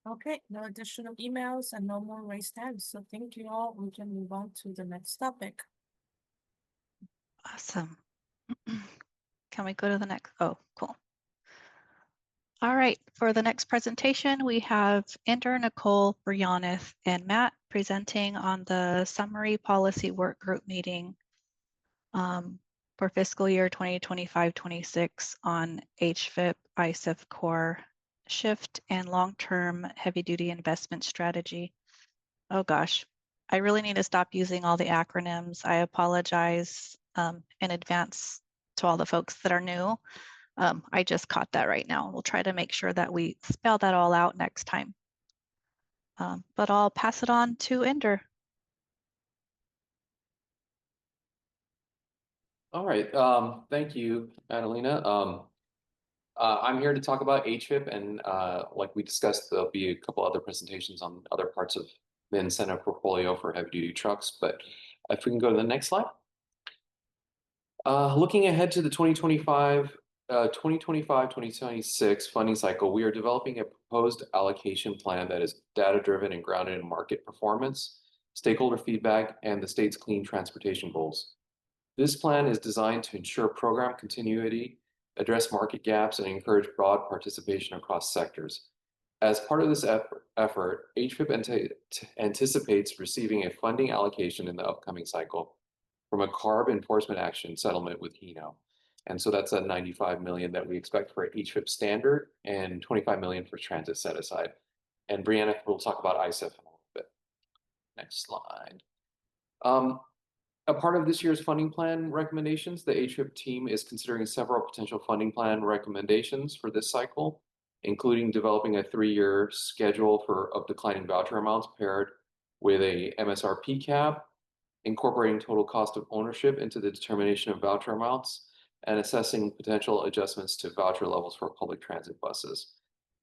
Okay, no additional emails and no more raised hands. So thank you all. We can move on to the next topic. Awesome. Can we go to the next? Oh, cool. All right, for the next presentation, we have Inder, Nicole, Brianna, and Matt presenting on the summary policy work group meeting for fiscal year 2025-26 on HVIP, ISEF core shift and long-term heavy-duty investment strategy. Oh gosh, I really need to stop using all the acronyms. I apologize in advance to all the folks that are new. I just caught that right now. We'll try to make sure that we spell that all out next time. But I'll pass it on to Inder. All right. Thank you, Adelina. I'm here to talk about HVIP, and like we discussed, there'll be a couple other presentations on other parts of the incentive portfolio for heavy-duty trucks. But if we can go to the next slide. Looking ahead to the 2025-2026 funding cycle, we are developing a proposed allocation plan that is data-driven and grounded in market performance, stakeholder feedback, and the state's clean transportation goals. This plan is designed to ensure program continuity, address market gaps, and encourage broad participation across sectors. As part of this effort, HVIP anticipates receiving a funding allocation in the upcoming cycle from a CARB enforcement action settlement with Hino. And so that's a $95 million that we expect for HVIP standard and $25 million for transit set aside. And Brianna will talk about ISEF in a little bit. Next slide. A part of this year's funding plan recommendations, the HVIP team is considering several potential funding plan recommendations for this cycle, including developing a 3-year schedule of declining voucher amounts paired with a MSRP cap, incorporating total cost of ownership into the determination of voucher amounts, and assessing potential adjustments to voucher levels for public transit buses.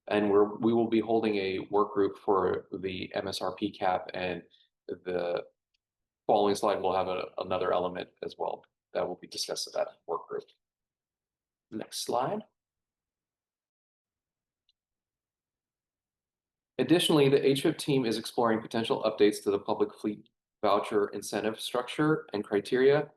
And we will be holding a work group for the MSRP cap, and the following slide will have another element as well that will be discussed at that work group. Next slide. Additionally, the HVIP team is exploring potential updates to the public fleet voucher incentive structure and criteria,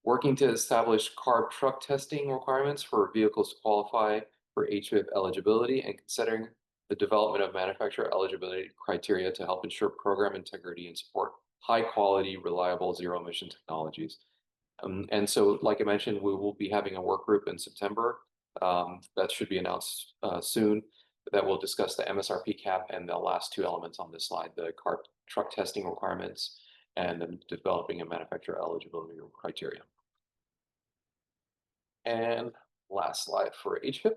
working to establish CARB truck testing requirements for vehicles to qualify for HVIP eligibility, and considering the development of manufacturer eligibility criteria to help ensure program integrity and support high quality, reliable, zero emission technologies. And so, like I mentioned, we will be having a work group in September that should be announced soon, that will discuss the MSRP cap and the last two elements on this slide, the CARB truck testing requirements and then developing a manufacturer eligibility criteria. And last slide for HVIP.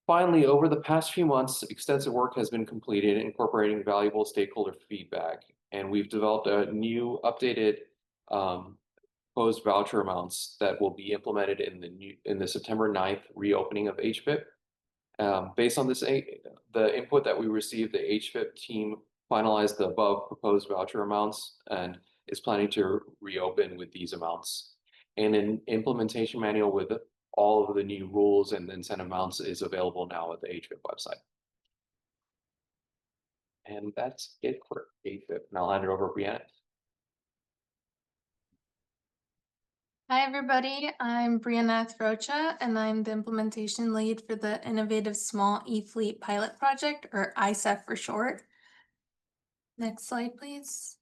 Finally, over the past few months, extensive work has been completed incorporating valuable stakeholder feedback, and we've developed a new updated proposed voucher amounts that will be implemented in the September 9th reopening of HVIP. Based on this, the input that we received, the HVIP team finalized the above proposed voucher amounts and is planning to reopen with these amounts. And an implementation manual with all of the new rules and incentive amounts is available now at the HVIP website. And that's it for HVIP. And I'll hand it over to Brianna. Hi, everybody. I'm Brianna Rocha, and I'm the implementation lead for the Innovative Small E-Fleet Pilot Project, or ISEF for short. Next slide, please.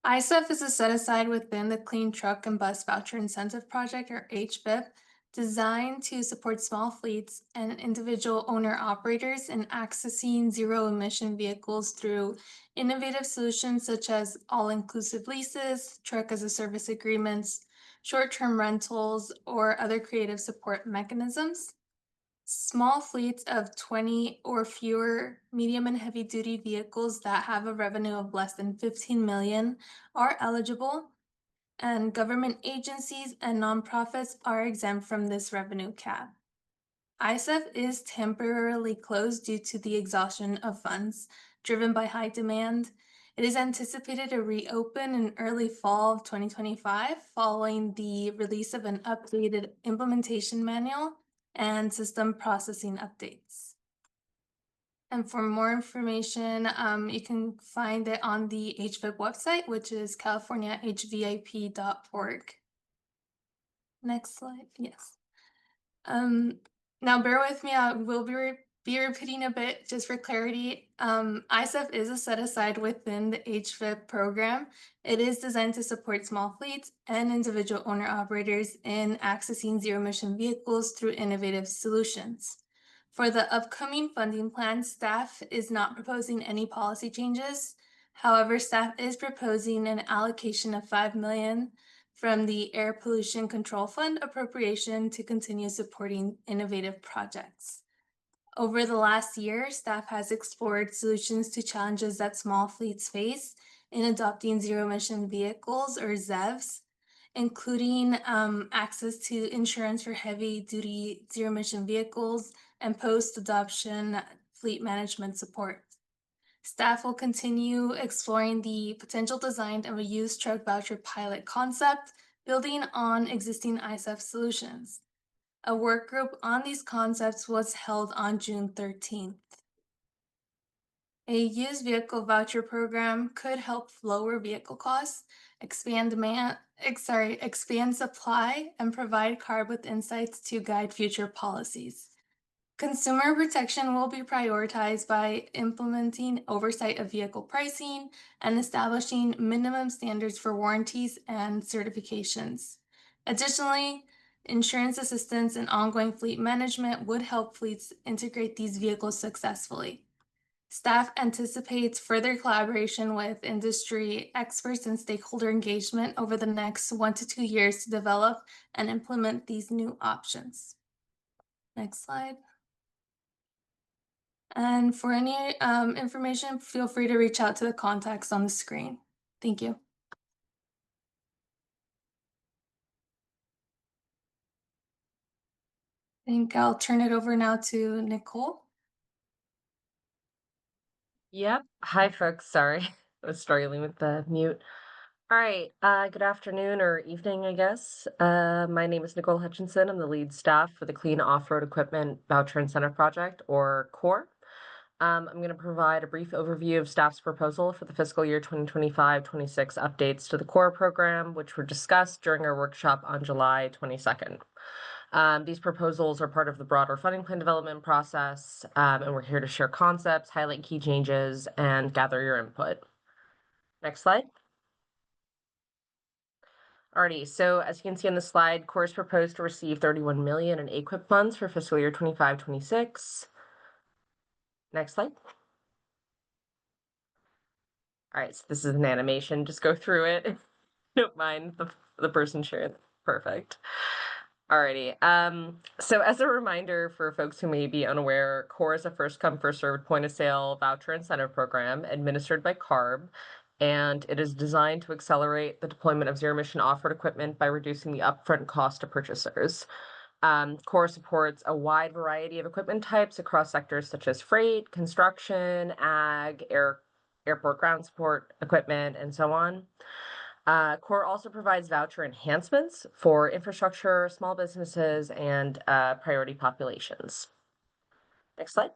ISEF is a set-aside within the Clean Truck and Bus Voucher Incentive Project, or HVIP, designed to support small fleets and individual owner-operators in accessing zero-emission vehicles through innovative solutions such as all-inclusive leases, truck-as-a-service agreements, short-term rentals, or other creative support mechanisms. Small fleets of 20 or fewer medium and heavy-duty vehicles that have a revenue of less than 15 million are eligible, and government agencies and nonprofits are exempt from this revenue cap. ISEF is temporarily closed due to the exhaustion of funds driven by high demand It is anticipated to reopen in early fall of 2025 following the release of an updated implementation manual and system processing updates. And for more information, you can find it on the HVIP website, which is californiahvip.org. Next slide, yes. Now bear with me, I will be repeating a bit just for clarity. ISEF is a set aside within the HVIP program. It is designed to support small fleets and individual owner operators in accessing zero emission vehicles through innovative solutions. For the upcoming funding plan, staff is not proposing any policy changes. However, staff is proposing an allocation of $5 million from the Air Pollution Control Fund appropriation to continue supporting innovative projects. Over the last year, staff has explored solutions to challenges that small fleets face in adopting zero-emission vehicles, or ZEVs, including access to insurance for heavy-duty zero-emission vehicles and post-adoption fleet management support. Staff will continue exploring the potential design of a used truck voucher pilot concept, building on existing ISEF solutions. A work group on these concepts was held on June 13th. A used vehicle voucher program could help lower vehicle costs, expand supply, and provide CARB with insights to guide future policies. Consumer protection will be prioritized by implementing oversight of vehicle pricing and establishing minimum standards for warranties and certifications. Additionally, insurance assistance and ongoing fleet management would help fleets integrate these vehicles successfully. Staff anticipates further collaboration with industry experts and stakeholder engagement over the next 1 to 2 years to develop and implement these new options. Next slide. And for any information, feel free to reach out to the contacts on the screen. Thank you. I think I'll turn it over now to Nicole. Yep. Hi, folks. Sorry, I was struggling with the mute. All right. Good afternoon or evening, I guess. My name is Nicole Hutchinson. I'm the lead staff for the Clean Off-Road Equipment Voucher Incentive Project, or CORE. I'm going to provide a brief overview of staff's proposal for the fiscal year 2025-26 updates to the CORE program, which were discussed during our workshop on July 22nd. These proposals are part of the broader funding plan development process, and we're here to share concepts, highlight key changes, and gather your input. Next slide. Alrighty, so as you can see on the slide, CORE is proposed to receive $31 million in HVIP funds for fiscal year 25-26. Next slide. All right, so this is an animation. Just go through it. If you don't mind the person sharing. Perfect. Alrighty. So as a reminder for folks who may be unaware, CORE is a first come, first served point of sale voucher incentive program administered by CARB, and it is designed to accelerate the deployment of zero emission off-road equipment by reducing the upfront cost to purchasers. CORE supports a wide variety of equipment types across sectors such as freight, construction, ag, airport ground support equipment, and so on. CORE also provides voucher enhancements for infrastructure, small businesses, and priority populations. Next slide.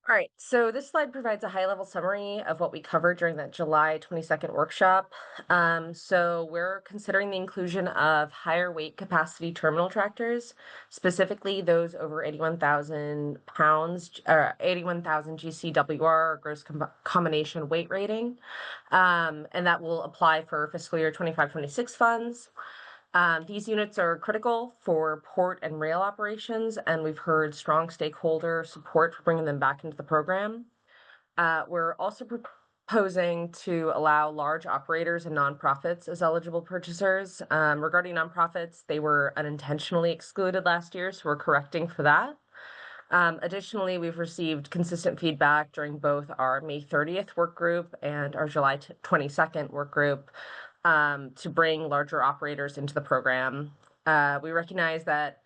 All right, so this slide provides a high-level summary of what we covered during that July 22nd workshop. So we're considering the inclusion of higher weight capacity terminal tractors, specifically those over 81,000 pounds, or 81,000 GCWR, or gross combination weight rating, and that will apply for fiscal year 25-26 funds. These units are critical for port and rail operations, and we've heard strong stakeholder support for bringing them back into the program. We're also proposing to allow large operators and nonprofits as eligible purchasers. Regarding nonprofits, they were unintentionally excluded last year, so we're correcting for that. Additionally, we've received consistent feedback during both our May 30th work group and our July 22nd work group to bring larger operators into the program. We recognize that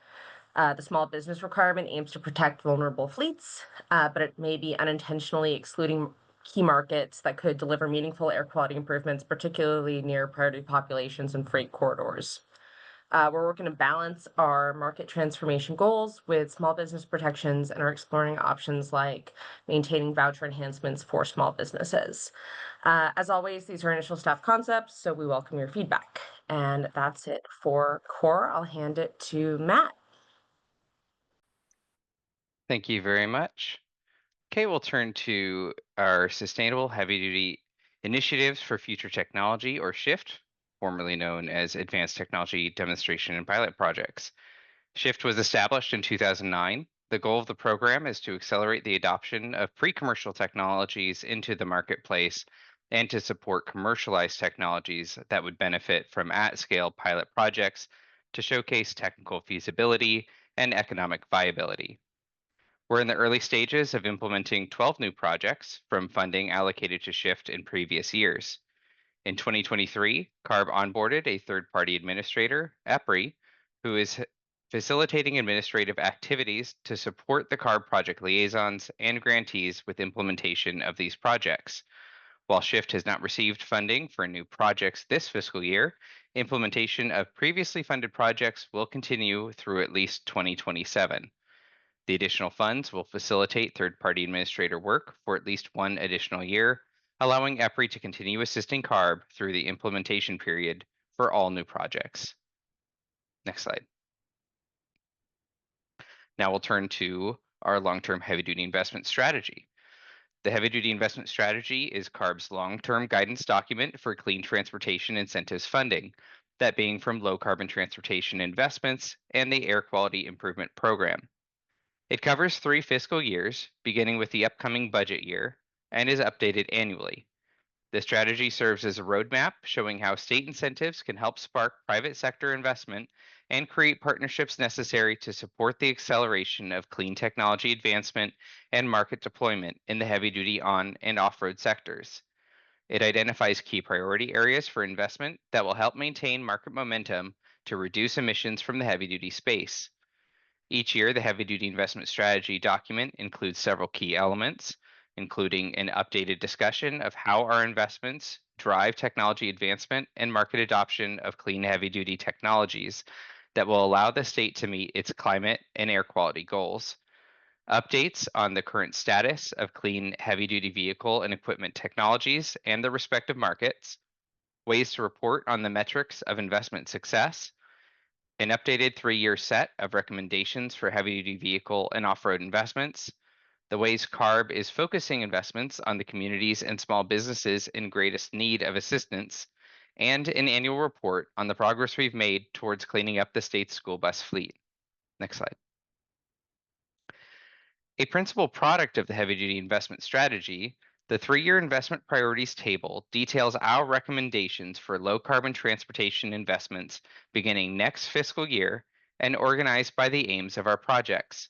The small business requirement aims to protect vulnerable fleets, but it may be unintentionally excluding key markets that could deliver meaningful air quality improvements, particularly near priority populations and freight corridors. We're working to balance our market transformation goals with small business protections and are exploring options like maintaining voucher enhancements for small businesses. As always, these are initial staff concepts, so we welcome your feedback. And that's it for core. I'll hand it to Matt. Thank you very much. Okay, we'll turn to our Sustainable Heavy Duty Initiatives for Future Technology, or SHIFT, formerly known as Advanced Technology Demonstration and Pilot Projects. SHIFT was established in 2009. The goal of the program is to accelerate the adoption of pre-commercial technologies into the marketplace and to support commercialized technologies that would benefit from at-scale pilot projects to showcase technical feasibility and economic viability. We're in the early stages of implementing 12 new projects from funding allocated to SHIFT in previous years. In 2023, CARB onboarded a third-party administrator, EPRI, who is facilitating administrative activities to support the CARB project liaisons and grantees with implementation of these projects. While SHIFT has not received funding for new projects this fiscal year, implementation of previously funded projects will continue through at least 2027. The additional funds will facilitate third-party administrator work for at least one additional year, allowing EPRI to continue assisting CARB through the implementation period for all new projects. Next slide. Now we'll turn to our long-term heavy-duty investment strategy. The heavy-duty investment strategy is CARB's long-term guidance document for clean transportation incentives funding, that being from low-carbon transportation investments and the Air Quality Improvement Program. It covers 3 fiscal years, beginning with the upcoming budget year, and is updated annually. The strategy serves as a roadmap showing how state incentives can help spark private sector investment and create partnerships necessary to support the acceleration of clean technology advancement and market deployment in the heavy-duty on- and off-road sectors. It identifies key priority areas for investment that will help maintain market momentum to reduce emissions from the heavy-duty space. Each year, the heavy-duty investment strategy document includes several key elements, including an updated discussion of how our investments drive technology advancement and market adoption of clean heavy-duty technologies that will allow the state to meet its climate and air quality goals, updates on the current status of clean heavy-duty vehicle and equipment technologies and the respective markets, ways to report on the metrics of investment success, an updated 3-year set of recommendations for heavy-duty vehicle and off-road investments, the ways CARB is focusing investments on the communities and small businesses in greatest need of assistance, and an annual report on the progress we've made towards cleaning up the state's school bus fleet. Next slide. A principal product of the heavy-duty investment strategy, the 3-year investment priorities table details our recommendations for low-carbon transportation investments beginning next fiscal year and organized by the aims of our projects,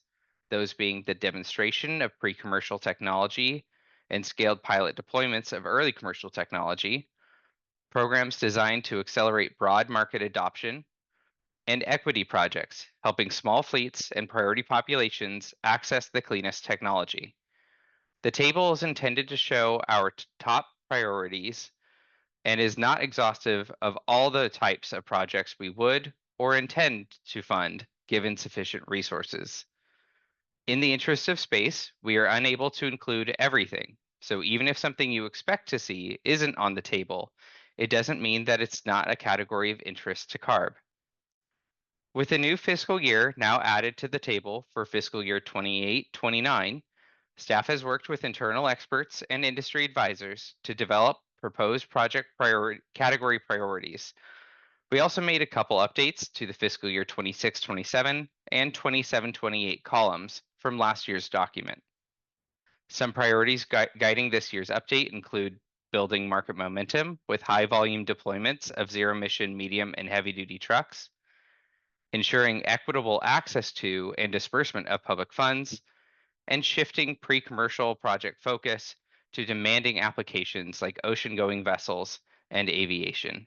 those being the demonstration of pre-commercial technology and scaled pilot deployments of early commercial technology, programs designed to accelerate broad market adoption, and equity projects, helping small fleets and priority populations access the cleanest technology. The table is intended to show our top priorities and is not exhaustive of all the types of projects we would or intend to fund given sufficient resources. In the interest of space, we are unable to include everything, so even if something you expect to see isn't on the table, it doesn't mean that it's not a category of interest to CARB. With the new fiscal year now added to the table for fiscal year 28-29, staff has worked with internal experts and industry advisors to develop proposed project category priorities. We also made a couple updates to the fiscal year 26-27 and 27-28 columns from last year's document. Some priorities guiding this year's update include building market momentum with high volume deployments of zero-emission medium and heavy-duty trucks, ensuring equitable access to and disbursement of public funds, and shifting pre-commercial project focus to demanding applications like ocean-going vessels and aviation.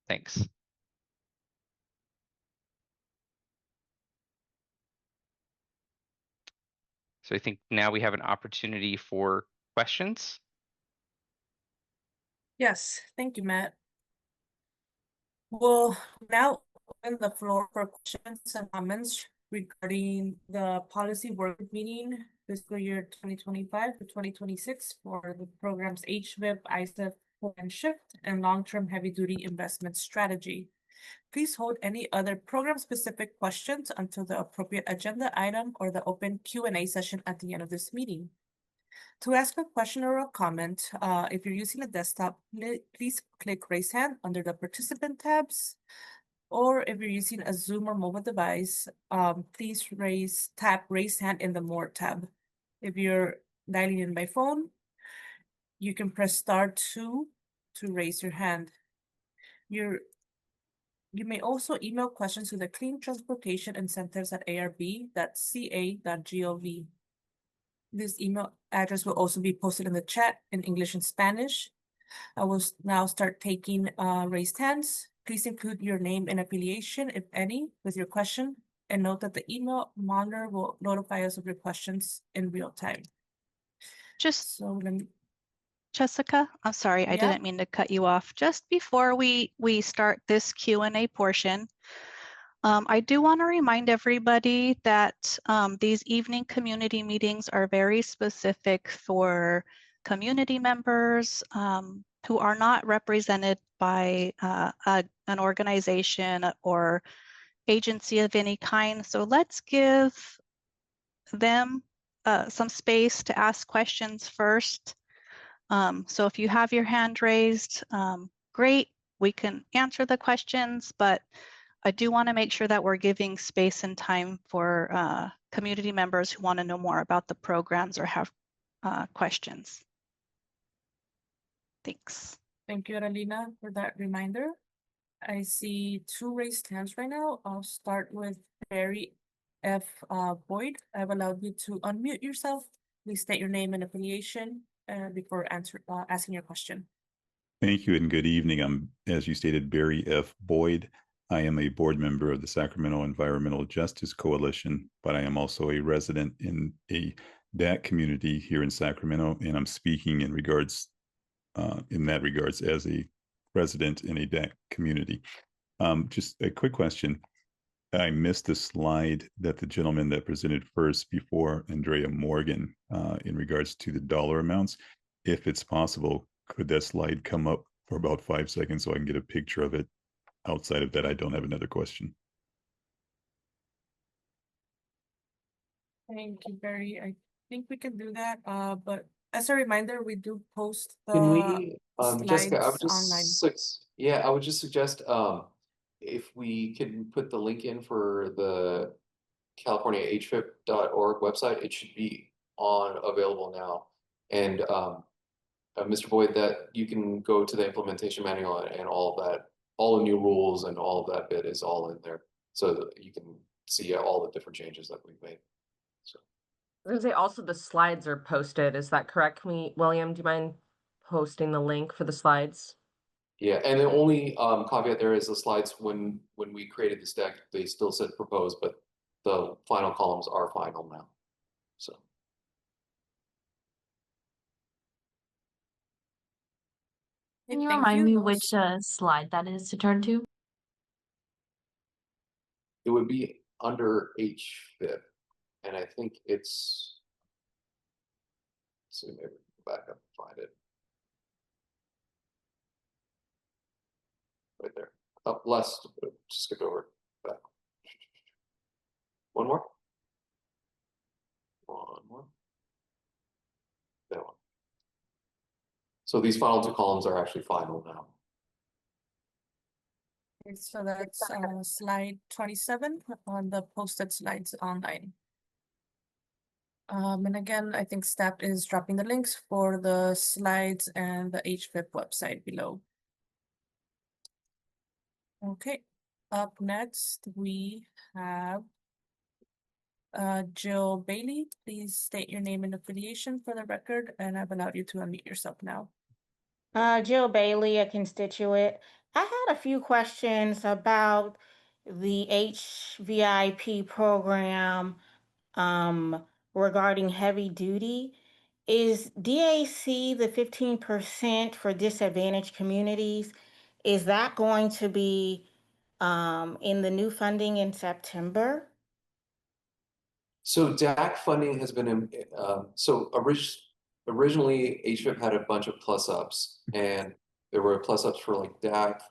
Thanks. So I think now we have an opportunity for questions. Yes, thank you, Matt. We'll now open the floor for questions and comments regarding the policy work meeting fiscal year 2025 to 2026 for the programs HVIP, ISEF, and Shift, and long-term heavy-duty investment strategy. Please hold any other program-specific questions until the appropriate agenda item or the open Q&A session at the end of this meeting. To ask a question or a comment, if you're using a desktop, please click raise hand under the participant tabs. Or if you're using a Zoom or mobile device, please tap raise hand in the more tab. If you're dialing in by phone, you can press *2 to raise your hand. You may also email questions to the Clean Transportation Incentives at arb.ca.gov. This email address will also be posted in the chat in English and Spanish. I will now start taking raised hands. Please include your name and affiliation, if any, with your question, and note that the email monitor will notify us of your questions in real time. Jessica, I'm sorry, I didn't mean to cut you off. Just before we start this Q&A portion, I do want to remind everybody that these evening community meetings are very specific for community members who are not represented by an organization or agency of any kind. So let's give them some space to ask questions first. So if you have your hand raised, great, we can answer the questions, but I do want to make sure that we're giving space and time for community members who want to know more about the programs or have questions. Thanks. Thank you, Aralina, for that reminder. I see 2 raised hands right now. I'll start with Barry F. Boyd. I've allowed you to unmute yourself. Please state your name and affiliation before asking your question. Thank you and good evening. I'm, as you stated, Barry F. Boyd. I am a board member of the Sacramento Environmental Justice Coalition, but I am also a resident in a DAC community here in Sacramento, and I'm speaking in that regards as a resident in a DAC community. Just a quick question. I missed the slide that the gentleman that presented first before Andrea Morgan in regards to the dollar amounts. If it's possible, could that slide come up for about 5 seconds so I can get a picture of it? Outside of that, I don't have another question. Thank you, Barry. I think we can do that, but as a reminder, we do post the Can we, Jessica, I would online. I would just suggest if we can put the link in for the California HVIP.org website, it should be available now. And Mr. Boyd, that you can go to the implementation manual and all of that, all the new rules and all of that bit is all in there, so that you can see all the different changes that we've made. So I was gonna say also the slides are posted. Is that correct? William, do you mind posting the link for the slides? yeah, and the only caveat there is the slides when we created this deck, they still said proposed, but the final columns are final now. So Can you remind me which slide that is to turn to? it would be under HVIP, and I think it's. Let's see, maybe go back up and find it. Right there. Up less, skip over back. One more. That one. So these final 2 columns are actually final now. Okay, so that's slide 27 on the posted slides online. And again, I think staff is dropping the links for the slides and the HVIP website below. Okay, up next we have Jill Bailey. Please state your name and affiliation for the record, and I've allowed you to unmute yourself now. Jill Bailey, a constituent. I had a few questions about the HVIP program regarding heavy duty. Is DAC the 15% for disadvantaged communities? Is that going to be in the new funding in September? So DAC funding has been originally HVIP had a bunch of plus ups, and there were plus ups for like DAC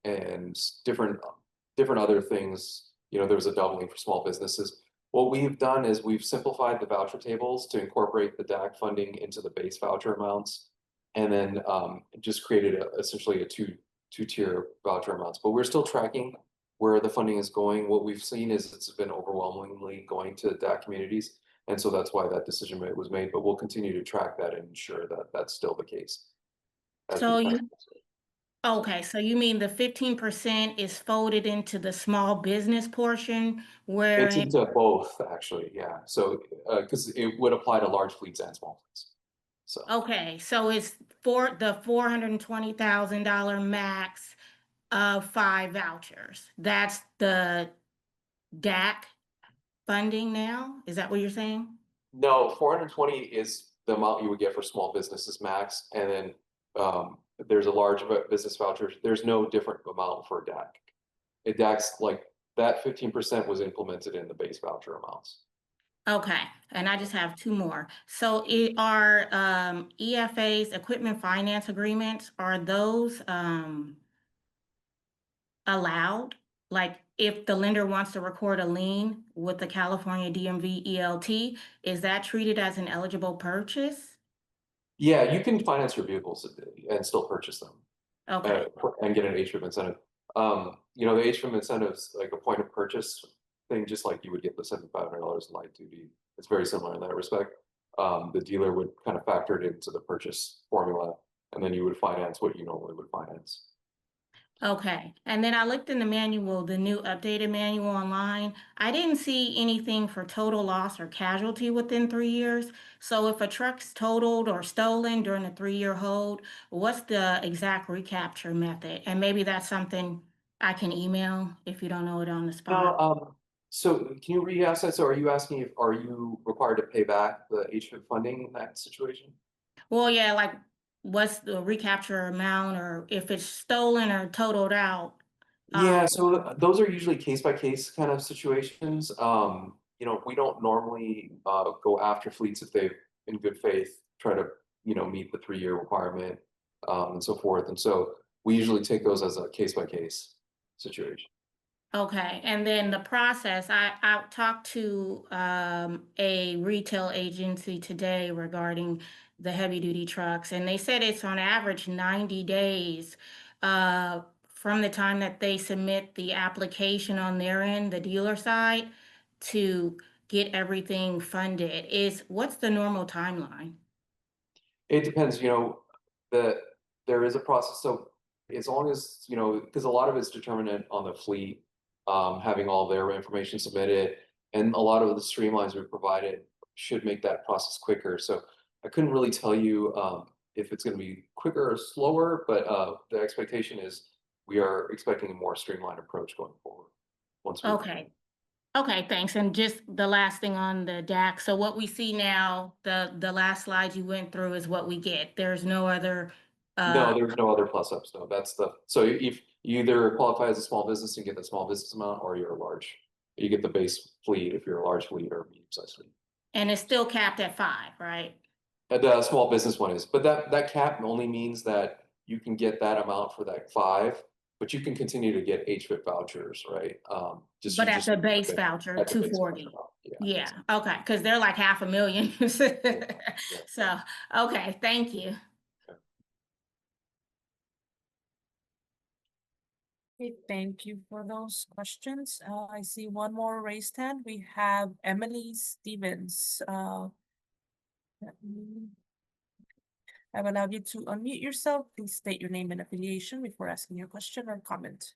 and different other things. You know, there was a doubling for small businesses. What we've done is we've simplified the voucher tables to incorporate the DAC funding into the base voucher amounts, and then just created essentially a two-tier voucher amounts. But we're still tracking where the funding is going. What we've seen is it's been overwhelmingly going to DAC communities, and so that's why that decision was made. But we'll continue to track that and ensure that that's still the case. Okay, so you mean the 15% is folded into the small business portion where It's into both, actually, yeah. So because it would apply to large fleets and small fleets. So okay, so it's for the $420,000 max of 5 vouchers. That's the DAC funding now? Is that what you're saying? no, 420 is the amount you would get for small businesses max, and then there's a large business voucher. There's no different amount for DAC. DAC's like that 15% was implemented in the base voucher amounts. Okay, and I just have 2 more. So are EFA's equipment finance agreements, are those allowed? Like if the lender wants to record a lien with the California DMV ELT, is that treated as an eligible purchase? Yeah, you can finance your vehicles and still purchase them. Okay. And get an HVIP incentive. You know, the HVIP incentive is like a point of purchase thing, just like you would get the $7,500 in light duty. It's very similar in that respect. The dealer would kind of factor it into the purchase formula, and then you would finance what you normally would finance. Okay, and then I looked in the manual, the new updated manual online. I didn't see anything for total loss or casualty within 3 years. So if a truck's totaled or stolen during a 3-year hold, what's the exact recapture method? And maybe that's something I can email if you don't know it on the spot. No, so can you re-ask that? So are you asking if are you required to pay back the HVIP funding in that situation? Well, yeah, like what's the recapture amount, or if it's stolen or totaled out? Yeah, so those are usually case by case kind of situations. You know, we don't normally go after fleets if they've, in good faith, try to, you know, meet the 3-year requirement and so forth. And so we usually take those as a case by case situation. Okay, and then the process, I talked to a retail agency today regarding the heavy duty trucks, and they said it's on average 90 days from the time that they submit the application on their end, the dealer side, to get everything funded. What's the normal timeline? It depends, you know, there is a process. So as long as, you know, because a lot of it's determinant on the fleet having all their information submitted, and a lot of the streamlines we provided should make that process quicker. So I couldn't really tell you if it's going to be quicker or slower, but the expectation is we are expecting a more streamlined approach going forward. Okay, thanks. And just the last thing on the DAC. So what we see now, the last slide you went through is what we get. There's no other. No, there's no other plus ups. No, so if you either qualify as a small business and get the small business amount, or you're a large, you get the base fleet if you're a large fleet or medium-sized fleet. And it's still capped at 5, right? The small business one is, but that cap only means that you can get that amount for that 5, but you can continue to get HVIP vouchers, right? But at the base voucher, 240. Yeah. Okay, because they're like $500,000. So, okay, thank you. Okay, thank you for those questions. I see one more raised hand. We have Emily Stevens. I've allowed you to unmute yourself. Please state your name and affiliation before asking your question or comment.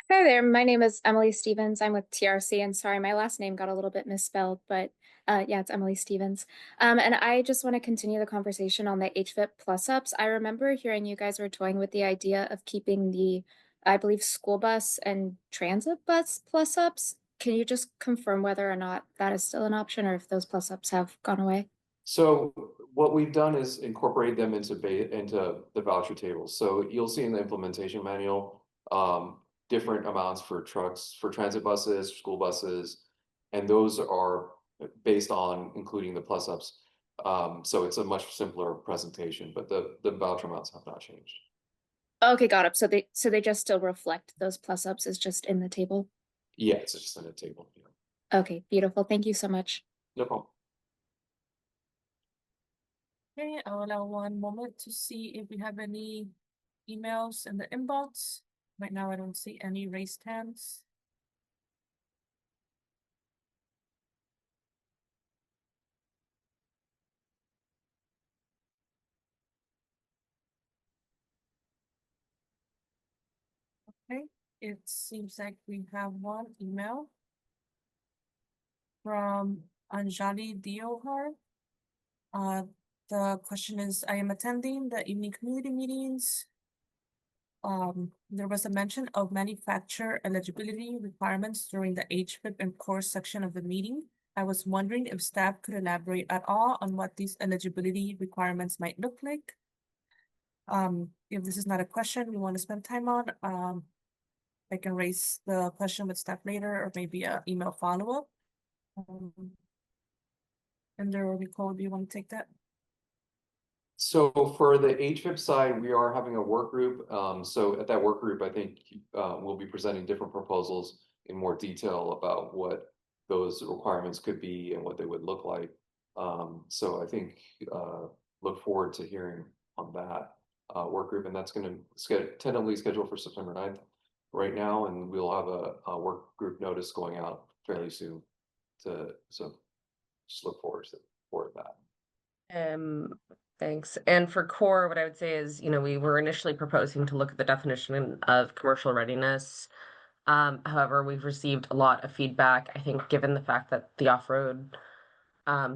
Hi there, my name is Emily Stevens. I'm with TRC, and sorry, my last name got a little bit misspelled, but yeah, it's Emily Stevens. And I just want to continue the conversation on the HVIP plus-ups. I remember hearing you guys were toying with the idea of keeping the, I believe, school bus and transit bus plus-ups can you just confirm whether or not that is still an option or if those plus ups have gone away? So what we've done is incorporate them into the voucher tables. So you'll see in the implementation manual, different amounts for trucks, for transit buses, school buses, and those are based on including the plus ups. So it's a much simpler presentation, but the voucher amounts have not changed. Okay, got it. So they just still reflect those plus ups as just in the table. Yeah, it's just in a table. Yeah. Okay, beautiful. Thank you so much. No problem. Okay, I'll allow one moment to see if we have any emails in the inbox. Right now, I don't see any raised hands. Okay, it seems like we have one email from Anjali Diohar. The question is, I am attending the evening community meetings. There was a mention of manufacturer eligibility requirements during the HVIP and core section of the meeting. I was wondering if staff could elaborate at all on what these eligibility requirements might look like. If this is not a question we want to spend time on, I can raise the question with staff later or maybe an email follow-up. And there, Nicole, do you want to take that? So for the HVIP side, we are having a work group. So at that work group, I think we'll be presenting different proposals in more detail about what those requirements could be and what they would look like. So I think look forward to hearing on that work group, and that's going to tentatively scheduled for September 9th right now, and we'll have a work group notice going out fairly soon. So just look forward to that. Thanks. And for core, what I would say is, we were initially proposing to look at the definition of commercial readiness. However, we've received a lot of feedback. I think given the fact that the off-road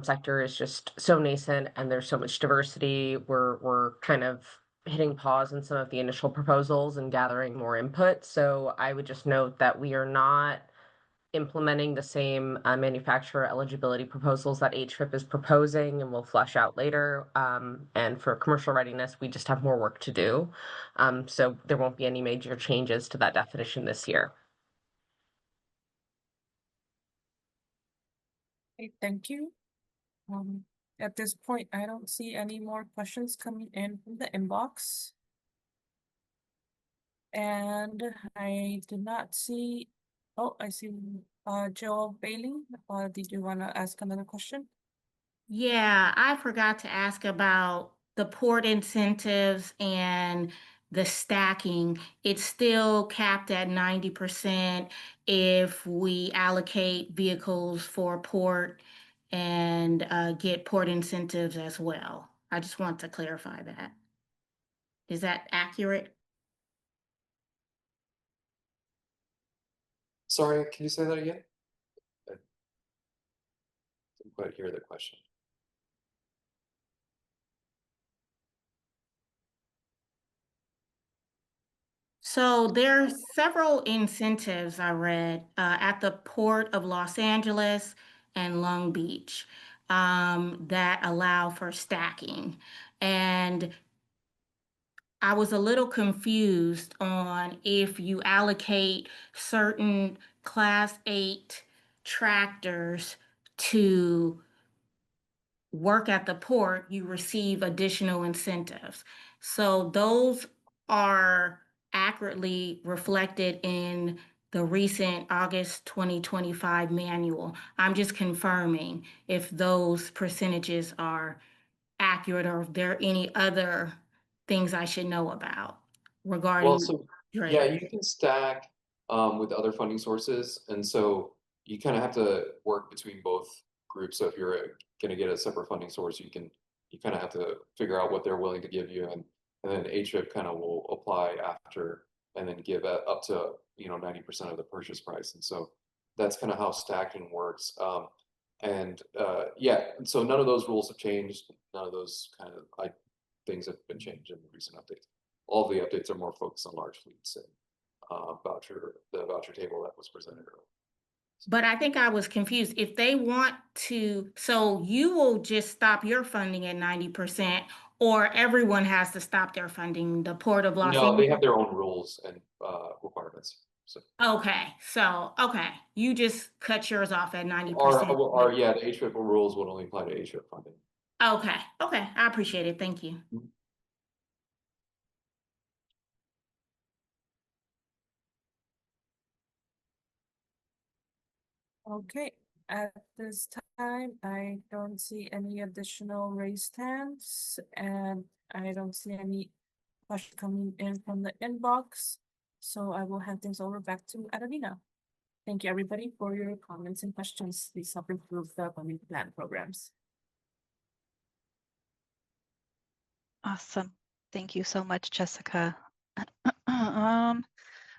sector is just so nascent and there's so much diversity, we're kind of hitting pause in some of the initial proposals and gathering more input. So I would just note that we are not implementing the same manufacturer eligibility proposals that HVIP is proposing and will flesh out later. And for commercial readiness, we just have more work to do. So there won't be any major changes to that definition this year. Okay, thank you. At this point, I don't see any more questions coming in from the inbox. And I did not see, oh, I see Joel Bailey. Did you want to ask another question? Yeah, I forgot to ask about the port incentives and the stacking. It's still capped at 90% if we allocate vehicles for port and get port incentives as well. I just want to clarify that. Is that accurate? Sorry, can you say that again? I didn't quite hear the question. So there are several incentives I read at the Port of Los Angeles and Long Beach that allow for stacking. And I was a little confused on if you allocate certain Class 8 tractors to work at the port, you receive additional incentives. So those are accurately reflected in the recent August 2025 manual. I'm just confirming if those percentages are accurate or if there are any other things I should know about regarding. Well, so yeah, you can stack with other funding sources, and so you kind of have to work between both groups. So if you're going to get a separate funding source, you kind of have to figure out what they're willing to give you, and then HVIP kind of will apply after, and then give up to 90% of the purchase price, and so that's kind of how stacking works. Yeah, so none of those rules have changed. None of those kind of things have been changed in the recent updates. All the updates are more focused on large fleets and the voucher table that was presented earlier. But I think I was confused. If they want to, so you will just stop your funding at 90%, or everyone has to stop their funding, the Port of Los No, they Angeles? have their own rules and requirements. So Okay, so, okay, you just cut yours off at 90%. our yeah, the HVIP rules would only apply to HVIP funding. Okay, okay, I appreciate it. Thank you. Okay, at this time, I don't see any additional raised hands, and I don't see any questions coming in from the inbox. So I will hand things over back to Adelina. Thank you, everybody, for your comments and questions. These help improve the community plan programs. Awesome. Thank you so much, Jessica.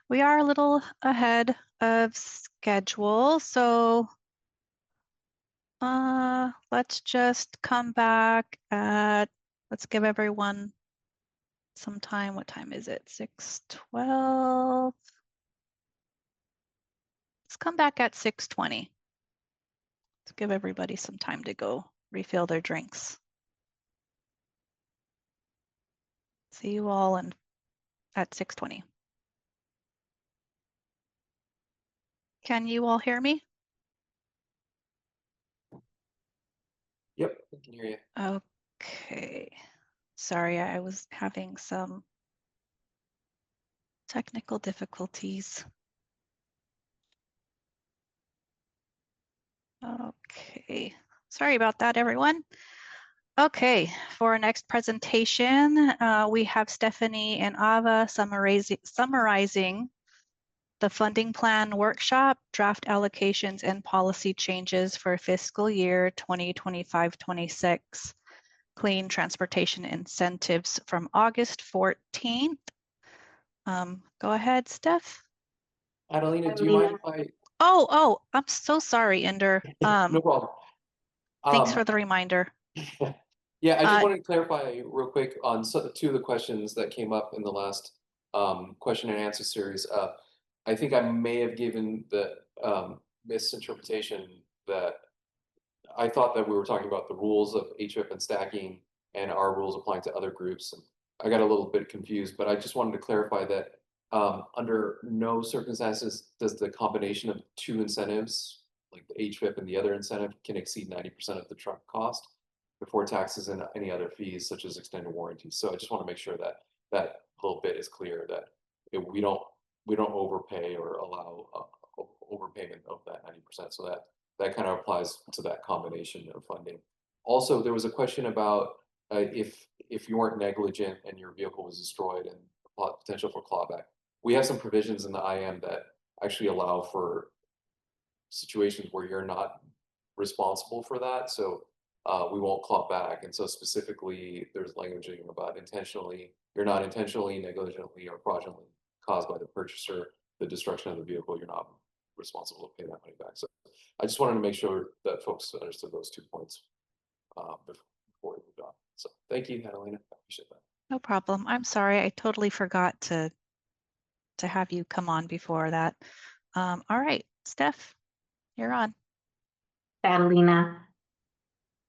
We are a little ahead of schedule, so let's just come back at, let's give everyone some time. What time is it? 6:12. Let's come back at 6:20. Let's give everybody some time to go refill their drinks. See you all at 6:20. Can you all hear me? Yep, I can hear you. Okay. Sorry, I was having some technical difficulties. Okay. Sorry about that, everyone. Okay, for our next presentation, we have Stephanie and Ava summarizing the funding plan workshop, draft allocations and policy changes for fiscal year 2025-26, clean transportation incentives from August 14th. Go ahead, Steph. Adelina, do you mind if I? Oh, I'm so sorry, Ender. No problem. Thanks for the reminder. Yeah, I just wanted to clarify real quick on two of the questions that came up in the last question and answer series. I think I may have given the misinterpretation that I thought that we were talking about the rules of HVIP and stacking and our rules applying to other groups. And I got a little bit confused, but I just wanted to clarify that under no circumstances does the combination of two incentives, like the HVIP and the other incentive, can exceed 90% of the truck cost before taxes and any other fees such as extended warranties. So I just want to make sure that that little bit is clear, that we don't overpay or allow overpayment of that 90%. So that kind of applies to that combination of funding. Also, there was a question about if you weren't negligent and your vehicle was destroyed and potential for clawback. We have some provisions in the IM that actually allow for situations where you're not responsible for that. So we won't claw back. And so specifically, there's language about you're not intentionally, negligently, or fraudulently caused by the purchaser the destruction of the vehicle, you're not responsible to pay that money back. So I just wanted to make sure that folks understood those 2 points before we moved on. So thank you, Adelina. I appreciate that. No problem. I'm sorry. I totally forgot to have you come on before that. All right, Steph, you're on. Adelina.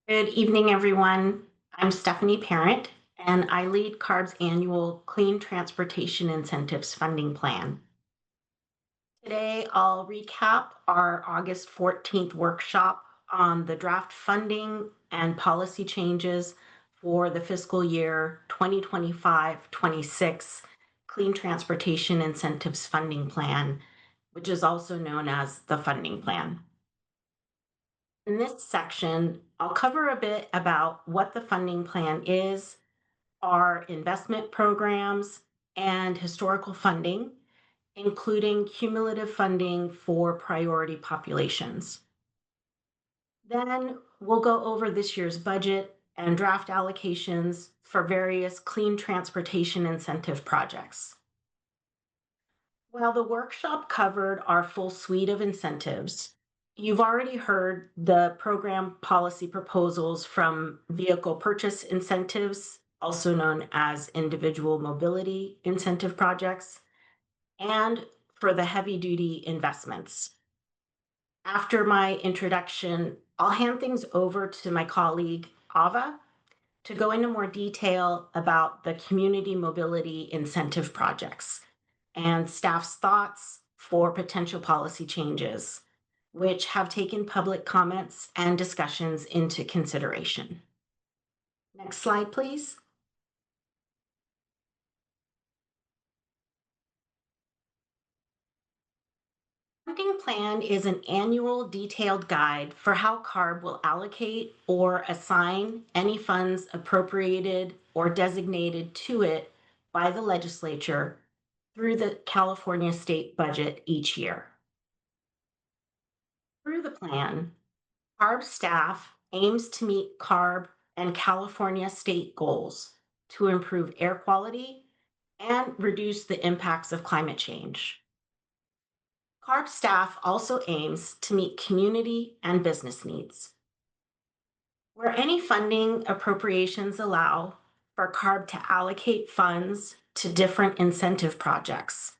Good evening, everyone. I'm Stephanie Parent, and I lead CARB's annual Clean Transportation Incentives Funding Plan. Today, I'll recap our August 14th workshop on the draft funding and policy changes for the fiscal year 2025-26 Clean Transportation Incentives Funding Plan, which is also known as the Funding Plan. In this section, I'll cover a bit about what the funding plan is, our investment programs, and historical funding, including cumulative funding for priority populations. Then we'll go over this year's budget and draft allocations for various clean transportation incentive projects. While the workshop covered our full suite of incentives, you've already heard the program policy proposals from vehicle purchase incentives, also known as individual mobility incentive projects, and for the heavy duty investments. After my introduction, I'll hand things over to my colleague, Ava, to go into more detail about the community mobility incentive projects and staff's thoughts for potential policy changes, which have taken public comments and discussions into consideration. Next slide, please. Funding plan is an annual detailed guide for how CARB will allocate or assign any funds appropriated or designated to it by the legislature through the California state budget each year. Through the plan, CARB staff aims to meet CARB and California state goals to improve air quality and reduce the impacts of climate change. CARB staff also aims to meet community and business needs. Where any funding appropriations allow for CARB to allocate funds to different incentive projects,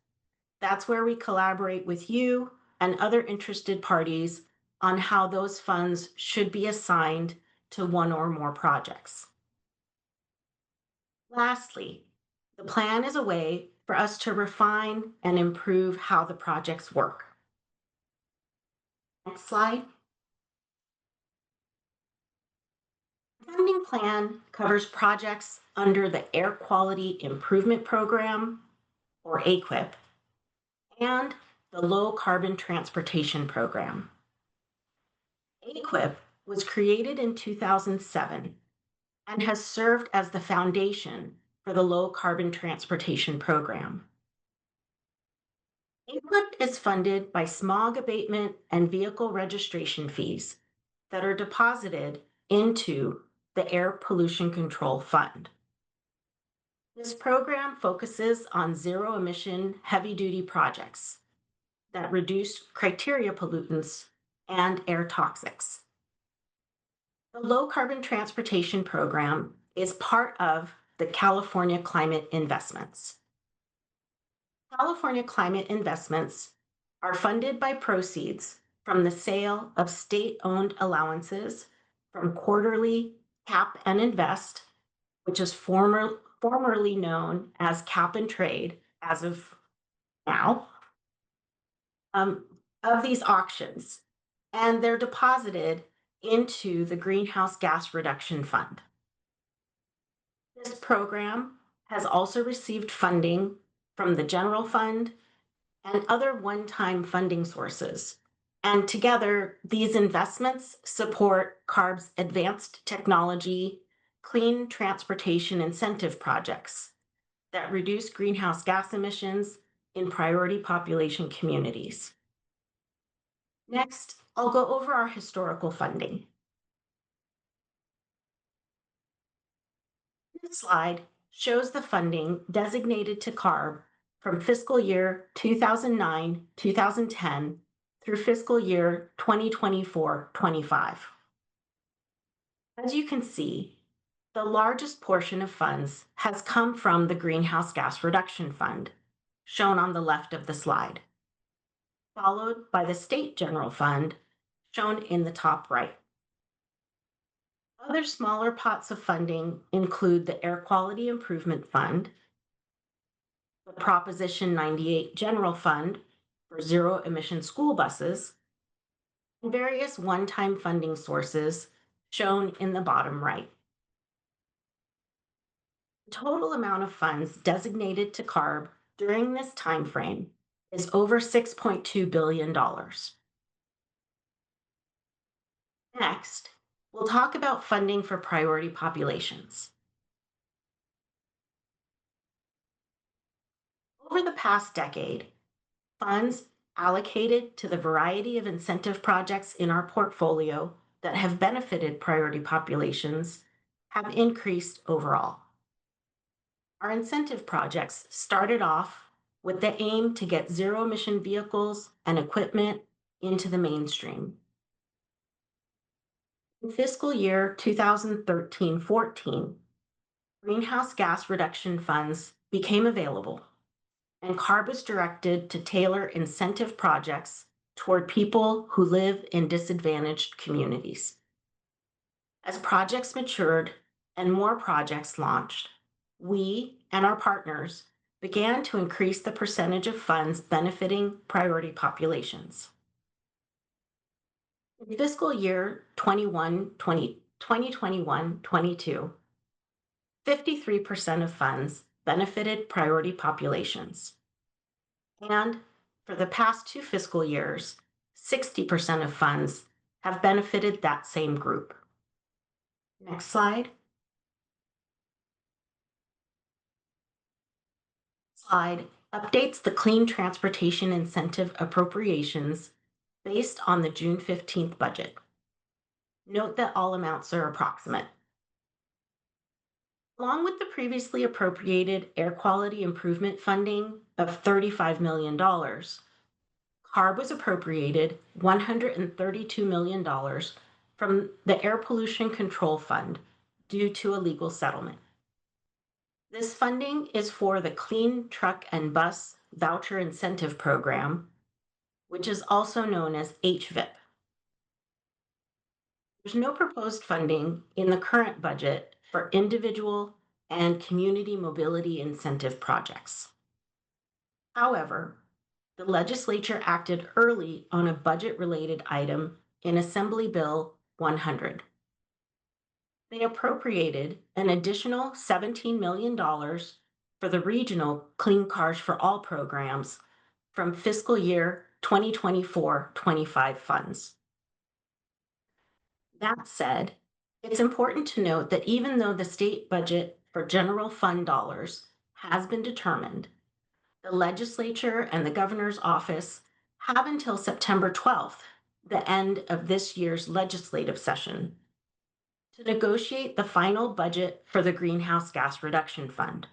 that's where we collaborate with you and other interested parties on how those funds should be assigned to one or more projects. Lastly, the plan is a way for us to refine and improve how the projects work. Next slide. The funding plan covers projects under the Air Quality Improvement Program, or HVIP, and the Low Carbon Transportation Program. HVIP was created in 2007 and has served as the foundation for the Low Carbon Transportation Program. HVIP is funded by smog abatement and vehicle registration fees that are deposited into the Air Pollution Control Fund. This program focuses on zero-emission heavy-duty projects that reduce criteria pollutants and air toxics. The Low Carbon Transportation Program is part of the California Climate Investments. California Climate Investments are funded by proceeds from the sale of state-owned allowances from quarterly Cap and Invest, which is formerly known as Cap and Trade as of now, of these auctions, and they're deposited into the Greenhouse Gas Reduction Fund. This program has also received funding from the General Fund and other one-time funding sources. And together, these investments support CARB's advanced technology, clean transportation incentive projects that reduce greenhouse gas emissions in priority population communities. Next, I'll go over our historical funding. This slide shows the funding designated to CARB from fiscal year 2009-2010 through fiscal year 2024-25. As you can see, the largest portion of funds has come from the Greenhouse Gas Reduction Fund, shown on the left of the slide, followed by the State General Fund, shown in the top right. Other smaller pots of funding include the Air Quality Improvement Fund, the Proposition 98 General Fund for zero-emission school buses, and various one-time funding sources shown in the bottom right. The total amount of funds designated to CARB during this time frame is over $6.2 billion. Next, we'll talk about funding for priority populations. Over the past decade, funds allocated to the variety of incentive projects in our portfolio that have benefited priority populations have increased overall. Our incentive projects started off with the aim to get zero-emission vehicles and equipment into the mainstream. In fiscal year 2013-14, greenhouse gas reduction funds became available, and CARB was directed to tailor incentive projects toward people who live in disadvantaged communities. As projects matured and more projects launched, we and our partners began to increase the percentage of funds benefiting priority populations. In fiscal year 2021-22, 53% of funds benefited priority populations. And for the past 2 fiscal years, 60% of funds have benefited that same group. Next slide. Slide updates the Clean Transportation Incentive appropriations based on the June 15th budget. Note that all amounts are approximate. Along with the previously appropriated air quality improvement funding of $35 million, CARB was appropriated $132 million from the Air Pollution Control Fund due to a legal settlement. This funding is for the Clean Truck and Bus Voucher Incentive Program, which is also known as HVIP. There's no proposed funding in the current budget for individual and community mobility incentive projects. However, the legislature acted early on a budget-related item in Assembly Bill 100. They appropriated an additional $17 million for the regional Clean Cars for All programs from fiscal year 2024-25 funds. That said, it's important to note that even though the state budget for general fund dollars has been determined, the legislature and the governor's office have until September 12th, the end of this year's legislative session, to negotiate the final budget for the Greenhouse Gas Reduction Fund.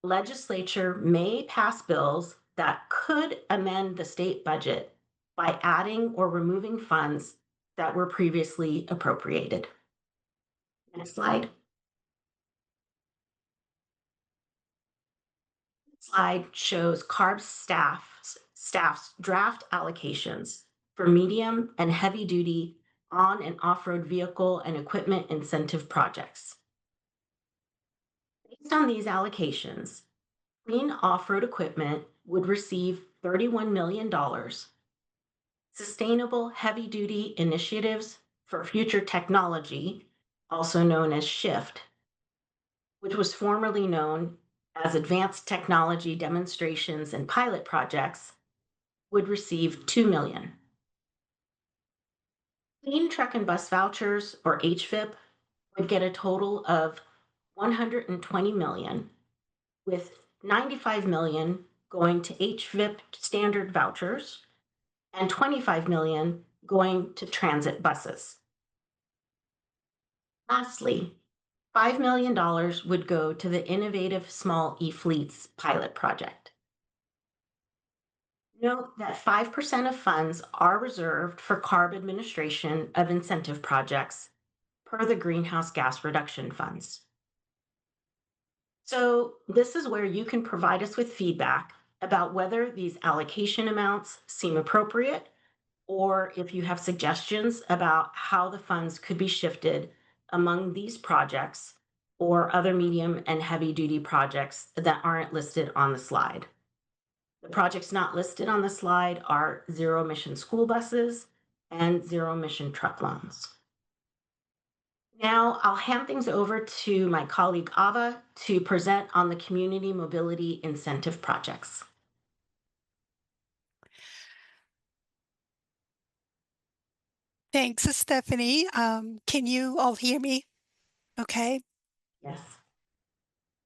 The legislature may pass bills that could amend the state budget by adding or removing funds that were previously appropriated. Next slide. This slide shows CARB's staff's draft allocations for medium and heavy duty on and off-road vehicle and equipment incentive projects. Based on these allocations, clean off-road equipment would receive $31 million. Sustainable heavy-duty initiatives for future technology, also known as SHIFT, which was formerly known as Advanced Technology Demonstrations and Pilot Projects, would receive $2 million. Clean Truck and Bus Vouchers, or HVIP, would get a total of $120 million, with $95 million going to HVIP standard vouchers and $25 million going to transit buses. Lastly, $5 million would go to the Innovative Small E-Fleets pilot project. Note that 5% of funds are reserved for CARB administration of incentive projects per the Greenhouse Gas Reduction Funds. So this is where you can provide us with feedback about whether these allocation amounts seem appropriate, or if you have suggestions about how the funds could be shifted among these projects or other medium and heavy duty projects that aren't listed on the slide. The projects not listed on the slide are zero-emission school buses and zero-emission truck loans. Now I'll hand things over to my colleague Ava to present on the community mobility incentive projects. Thanks, Stephanie. Can you all hear me? Okay. Yes.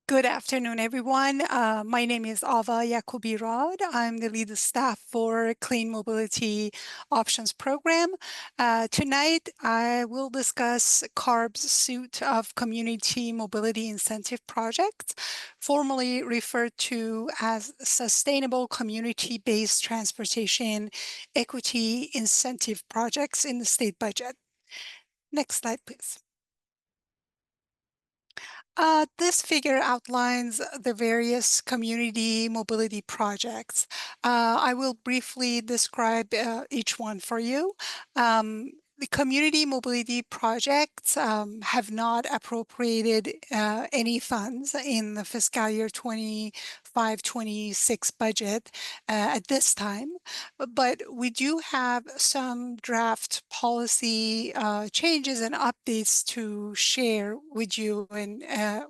Good afternoon, everyone. My name is Ava Yakubirad. I'm the lead staff for Clean Mobility Options Program. Tonight, I will discuss CARB's suite of community mobility incentive projects, formerly referred to as Sustainable Community-Based Transportation Equity Incentive Projects in the state budget. Next slide, please. This figure outlines the various community mobility projects. I will briefly describe each one for you. The community mobility projects have not appropriated any funds in the fiscal year 25-26 budget at this time, but we do have some draft policy changes and updates to share with you and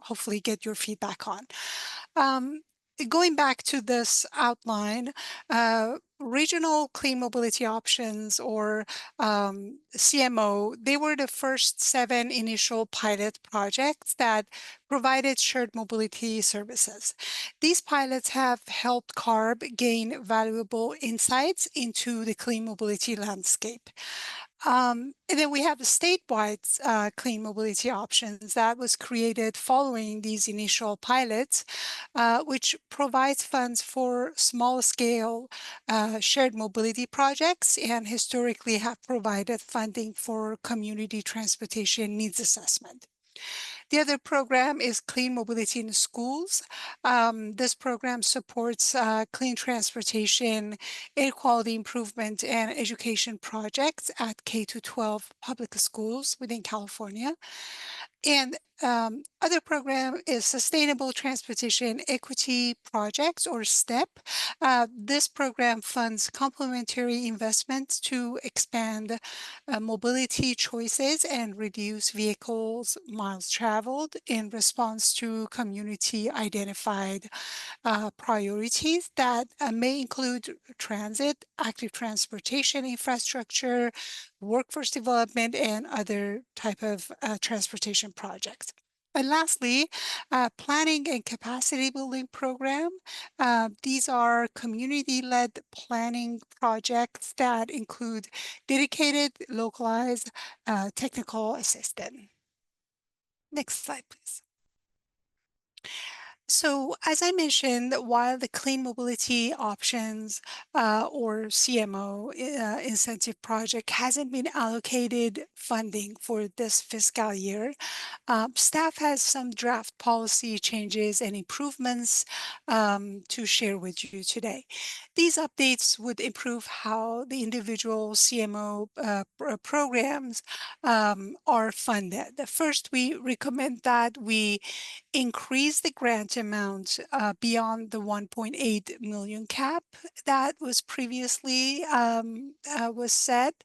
hopefully get your feedback on. Going back to this outline, regional clean mobility options, or CMO, they were the first 7 initial pilot projects that provided shared mobility services. These pilots have helped CARB gain valuable insights into the clean mobility landscape. And then we have the statewide clean mobility options that was created following these initial pilots, which provides funds for small scale shared mobility projects and historically have provided funding for community transportation needs assessment. The other program is Clean Mobility in Schools. This program supports clean transportation, air quality improvement, and education projects at K-12 public schools within California. And other program is Sustainable Transportation Equity Projects, or STEP. This program funds complementary investments to expand mobility choices and reduce vehicles miles traveled in response to community identified priorities that may include transit, active transportation infrastructure, workforce development, and other type of transportation projects. And lastly, planning and capacity building program. These are community-led planning projects that include dedicated, localized technical assistance. Next slide, please. So as I mentioned, while the Clean Mobility Options or CMO incentive project hasn't been allocated funding for this fiscal year, staff has some draft policy changes and improvements to share with you today. These updates would improve how the individual CMO programs are funded. First, we recommend that we increase the grant amount beyond the 1.8 million cap that was previously was set.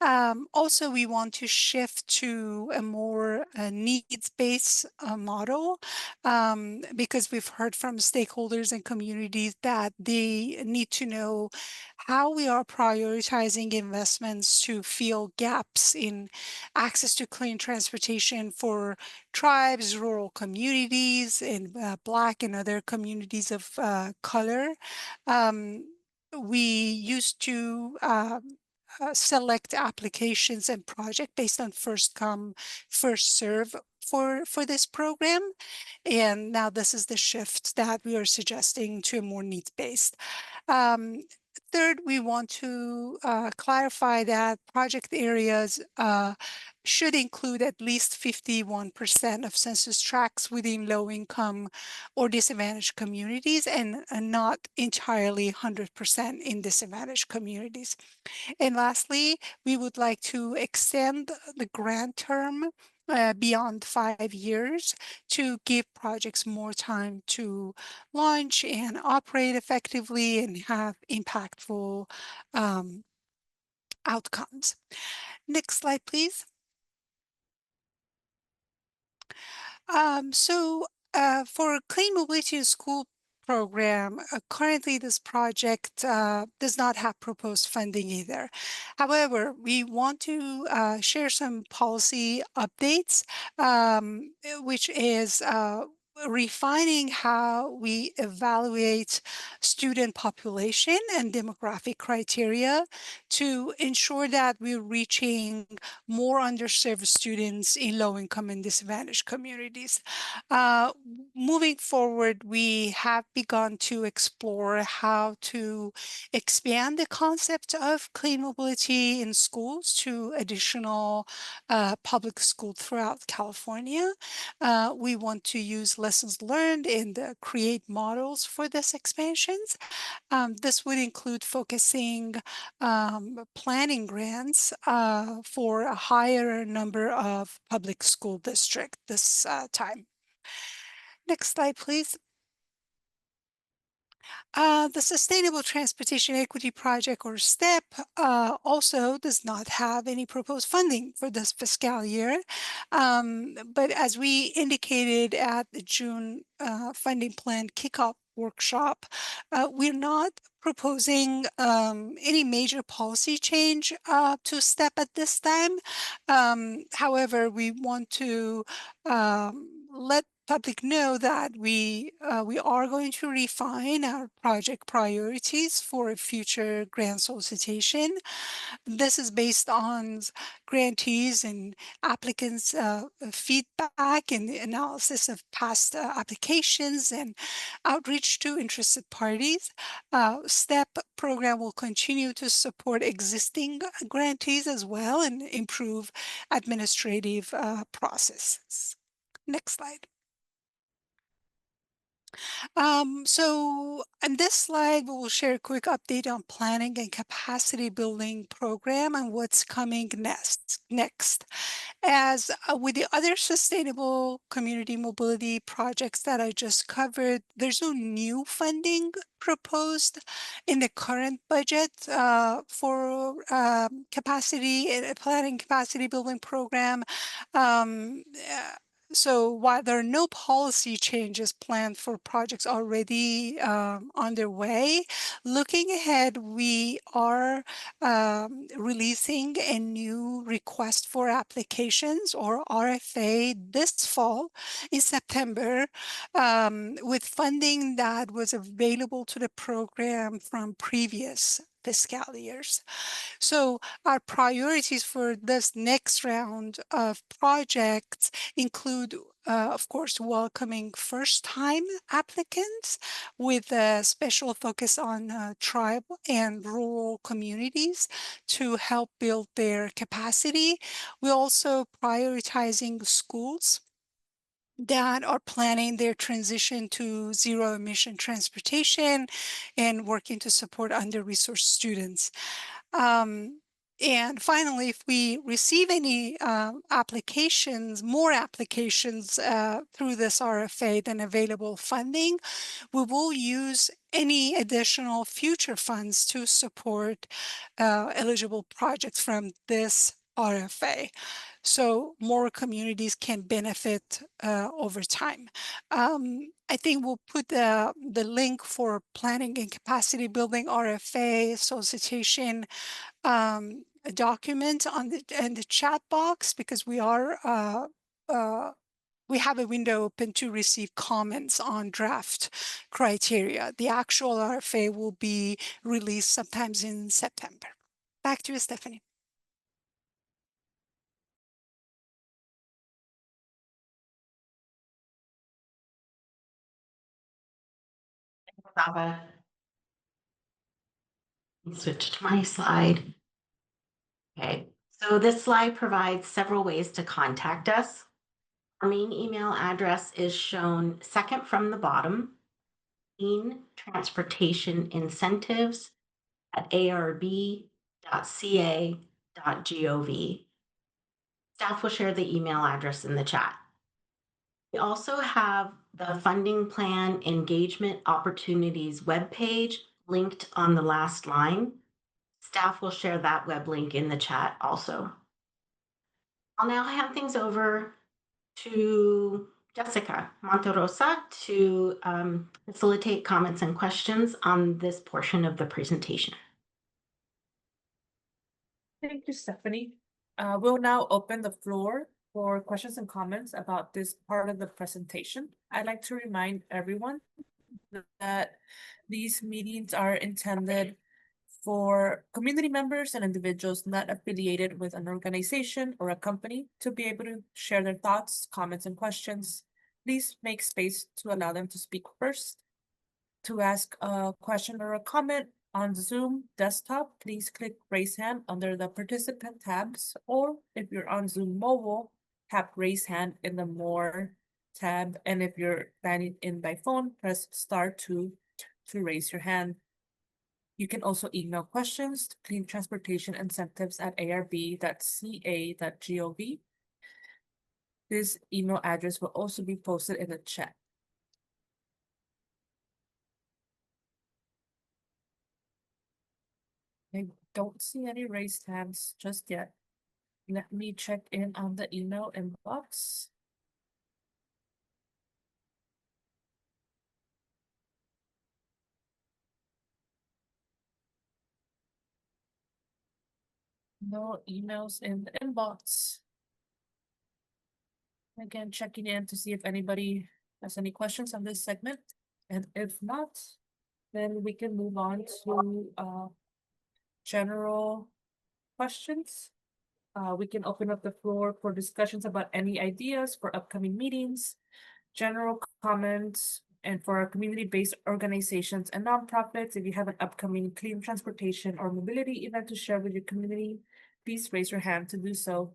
Also, we want to shift to a more needs-based model because we've heard from stakeholders and communities that they need to know how we are prioritizing investments to fill gaps in access to clean transportation for tribes, rural communities, and Black and other communities of color. We used to select applications and project based on first come, first serve for this program. And now this is the shift that we are suggesting to a more needs-based. Third, we want to clarify that project areas should include at least 51% of census tracts within low-income or disadvantaged communities and not entirely 100% in disadvantaged communities. And lastly, we would like to extend the grant term beyond 5 years to give projects more time to launch and operate effectively and have impactful outcomes. Next slide, please. For Clean Mobility in School program, currently this project does not have proposed funding either. However, we want to share some policy updates, which is refining how we evaluate student population and demographic criteria to ensure that we're reaching more underserved students in low-income and disadvantaged communities. Moving forward, we have begun to explore how to expand the concept of clean mobility in schools to additional public schools throughout California. We want to use lessons learned and create models for this expansions. This would include focusing planning grants for a higher number of public school districts this time. Next slide, please. The Sustainable Transportation Equity Project, or STEP, also does not have any proposed funding for this fiscal year. But as we indicated at the June funding plan kickoff workshop, we're not proposing any major policy change to STEP at this time. However, we want to let public know that we are going to refine our project priorities for a future grant solicitation. This is based on grantees and applicants' feedback and the analysis of past applications and outreach to interested parties. STEP program will continue to support existing grantees as well and improve administrative processes. Next slide. So on this slide, we will share a quick update on planning and capacity building program and what's coming next. As with the other sustainable community mobility projects that I just covered, there's no new funding proposed in the current budget for capacity planning capacity building program. So while there are no policy changes planned for projects already underway, looking ahead, we are releasing a new request for applications, or RFA, this fall in September, with funding that was available to the program from previous fiscal years. So our priorities for this next round of projects include, of course, welcoming first-time applicants with a special focus on tribal and rural communities to help build their capacity. We're also prioritizing schools that are planning their transition to zero-emission transportation and working to support under-resourced students. And finally, if we receive any applications, more applications through this RFA than available funding, we will use any additional future funds to support eligible projects from this RFA. So more communities can benefit over time. I think we'll put the link for planning and capacity building RFA solicitation a document on in the chat box, because we have a window open to receive comments on draft criteria. The actual RFA will be released sometimes in September. Back to you, Stephanie. Let me switch to my slide. Okay, so this slide provides several ways to contact us. Our main email address is shown second from the bottom, Clean Transportation Incentives @arb.ca.gov. Staff will share the email address in the chat. We also have the Funding Plan Engagement Opportunities webpage linked on the last line. Staff will share that web link in the chat also. I'll now hand things over to Jessica Monterosa to facilitate comments and questions on this portion of the presentation. Thank you, Stephanie. We'll now open the floor for questions and comments about this part of the presentation. I'd like to remind everyone that these meetings are intended for community members and individuals not affiliated with an organization or a company to be able to share their thoughts, comments, and questions. Please make space to allow them to speak first. To ask a question or a comment on Zoom desktop, please click raise hand under the participant tabs, or if you're on Zoom mobile, tap raise hand in the more tab. And if you're dialing in by phone, press *2 to raise your hand. You can also email questions to cleantransportationincentives@arb.ca.gov. This email address will also be posted in the chat. I don't see any raised hands just yet. Let me check in on the email inbox. No emails in the inbox. Again, checking in to see if anybody has any questions on this segment. And if not, then we can move on to general questions. We can open up the floor for discussions about any ideas for upcoming meetings, general comments, and for our community-based organizations and nonprofits. If you have an upcoming clean transportation or mobility event to share with your community, please raise your hand to do so.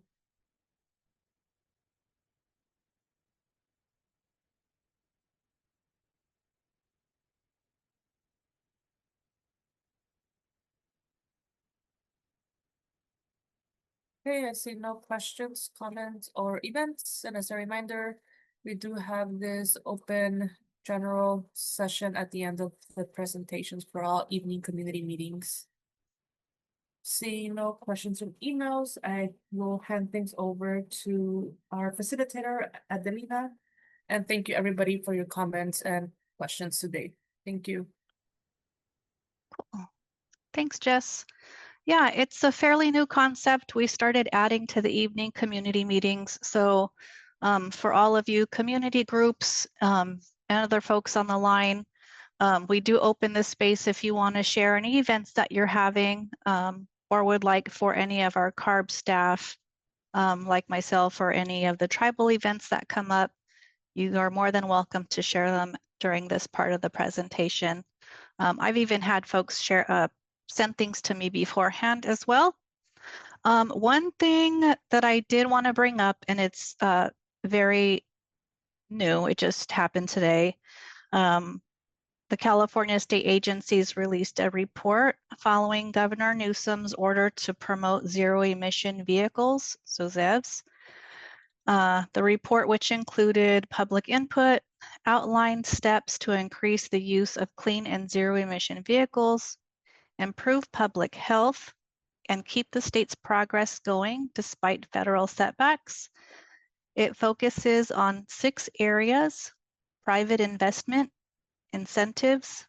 Okay, I see no questions, comments, or events. And as a reminder, we do have this open general session at the end of the presentations for all evening community meetings. Seeing no questions or emails, I will hand things over to our facilitator, Adelina. And thank you everybody for your comments and questions today. Thank you. Cool. Thanks, Jess. Yeah, it's a fairly new concept we started adding to the evening community meetings. So for all of you community groups and other folks on the line, we do open this space if you want to share any events that you're having or would like for any of our CARB staff, like myself, or any of the tribal events that come up. You are more than welcome to share them during this part of the presentation. I've even had folks share send things to me beforehand as well. One thing that I did want to bring up, and it's very new, it just happened today. The California state agencies released a report following Governor Newsom's order to promote zero-emission vehicles, so ZEVs. The report, which included public input, outlined steps to increase the use of clean and zero-emission vehicles, improve public health, and keep the state's progress going despite federal setbacks. It focuses on 6 areas: private investment, incentives,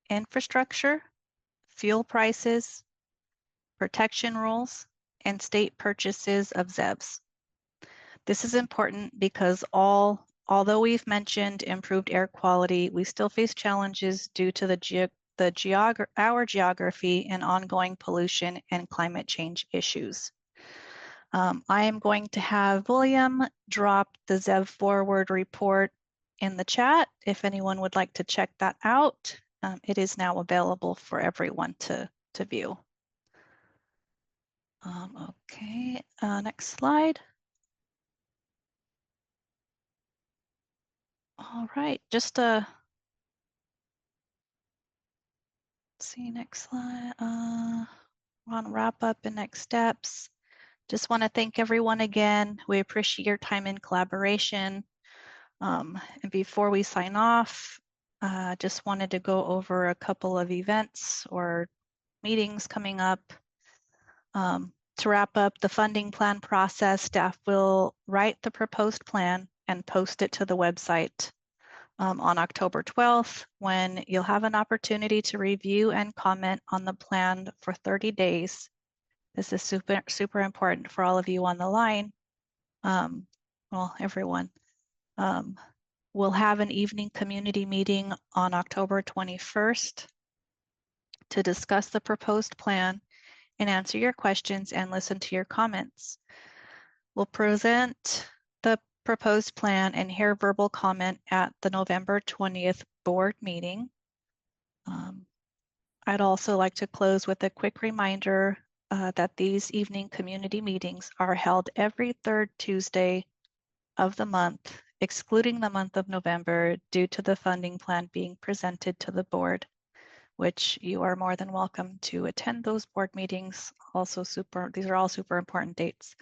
infrastructure, fuel prices, protection rules, and state purchases of ZEVs. This is important because although we've mentioned improved air quality, we still face challenges due to our geography and ongoing pollution and climate change issues. I am going to have William drop the ZEV Forward report in the chat if anyone would like to check that out. It is now available for everyone to view. Okay, next slide. All right, just see next slide. On wrap up and next steps. Just want to thank everyone again. We appreciate your time and collaboration. And before we sign off, just wanted to go over a couple of events or meetings coming up. To wrap up the funding plan process, staff will write the proposed plan and post it to the website on October 12th, when you'll have an opportunity to review and comment on the plan for 30 days. This is super important for all of you on the line. well, everyone. We'll have an evening community meeting on October 21st to discuss the proposed plan and answer your questions and listen to your comments. We'll present the proposed plan and hear verbal comment at the November 20th board meeting. I'd also like to close with a quick reminder that these evening community meetings are held every third Tuesday of the month, excluding the month of November due to the funding plan being presented to the board, which you are more than welcome to attend those board meetings. Also these are all super important dates.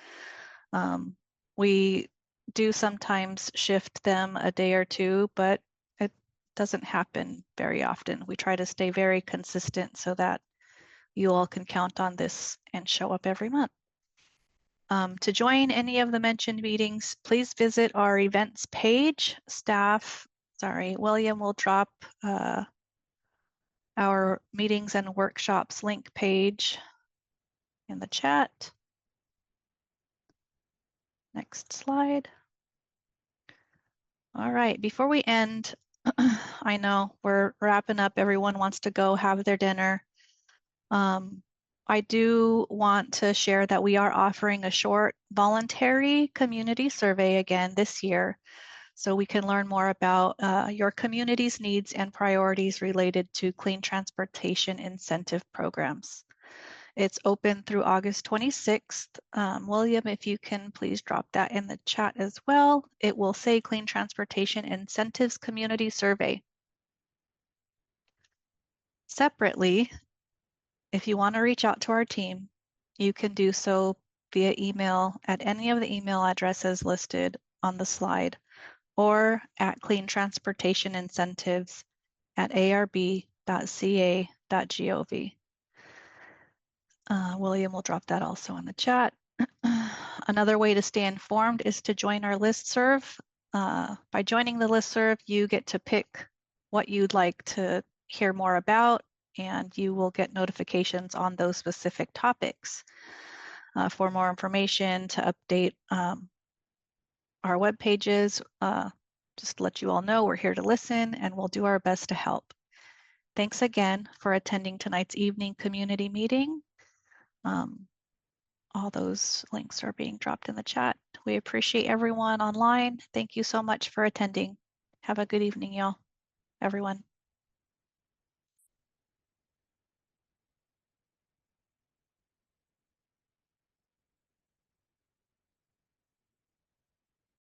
We do sometimes shift them a day or two, but it doesn't happen very often. We try to stay very consistent so that you all can count on this and show up every month. To join any of the mentioned meetings, please visit our events page. William will drop our meetings and workshops link page in the chat. Next slide. All right, before we end, I know we're wrapping up. Everyone wants to go have their dinner. I do want to share that we are offering a short voluntary community survey again this year, so we can learn more about your community's needs and priorities related to clean transportation incentive programs. It's open through August 26th. William, if you can please drop that in the chat as well. It will say Clean Transportation Incentives Community Survey. Separately, if you want to reach out to our team, you can do so via email at any of the email addresses listed on the slide or at cleantransportationincentives@arb.ca.gov. William will drop that also in the chat. Another way to stay informed is to join our listserv. By joining the listserv, you get to pick what you'd like to hear more about, and you will get notifications on those specific topics. For more information, to update our web pages, just to let you all know we're here to listen and we'll do our best to help. Thanks again for attending tonight's evening community meeting. All those links are being dropped in the chat. We appreciate everyone online. Thank you so much for attending. Have a good evening, y'all, everyone.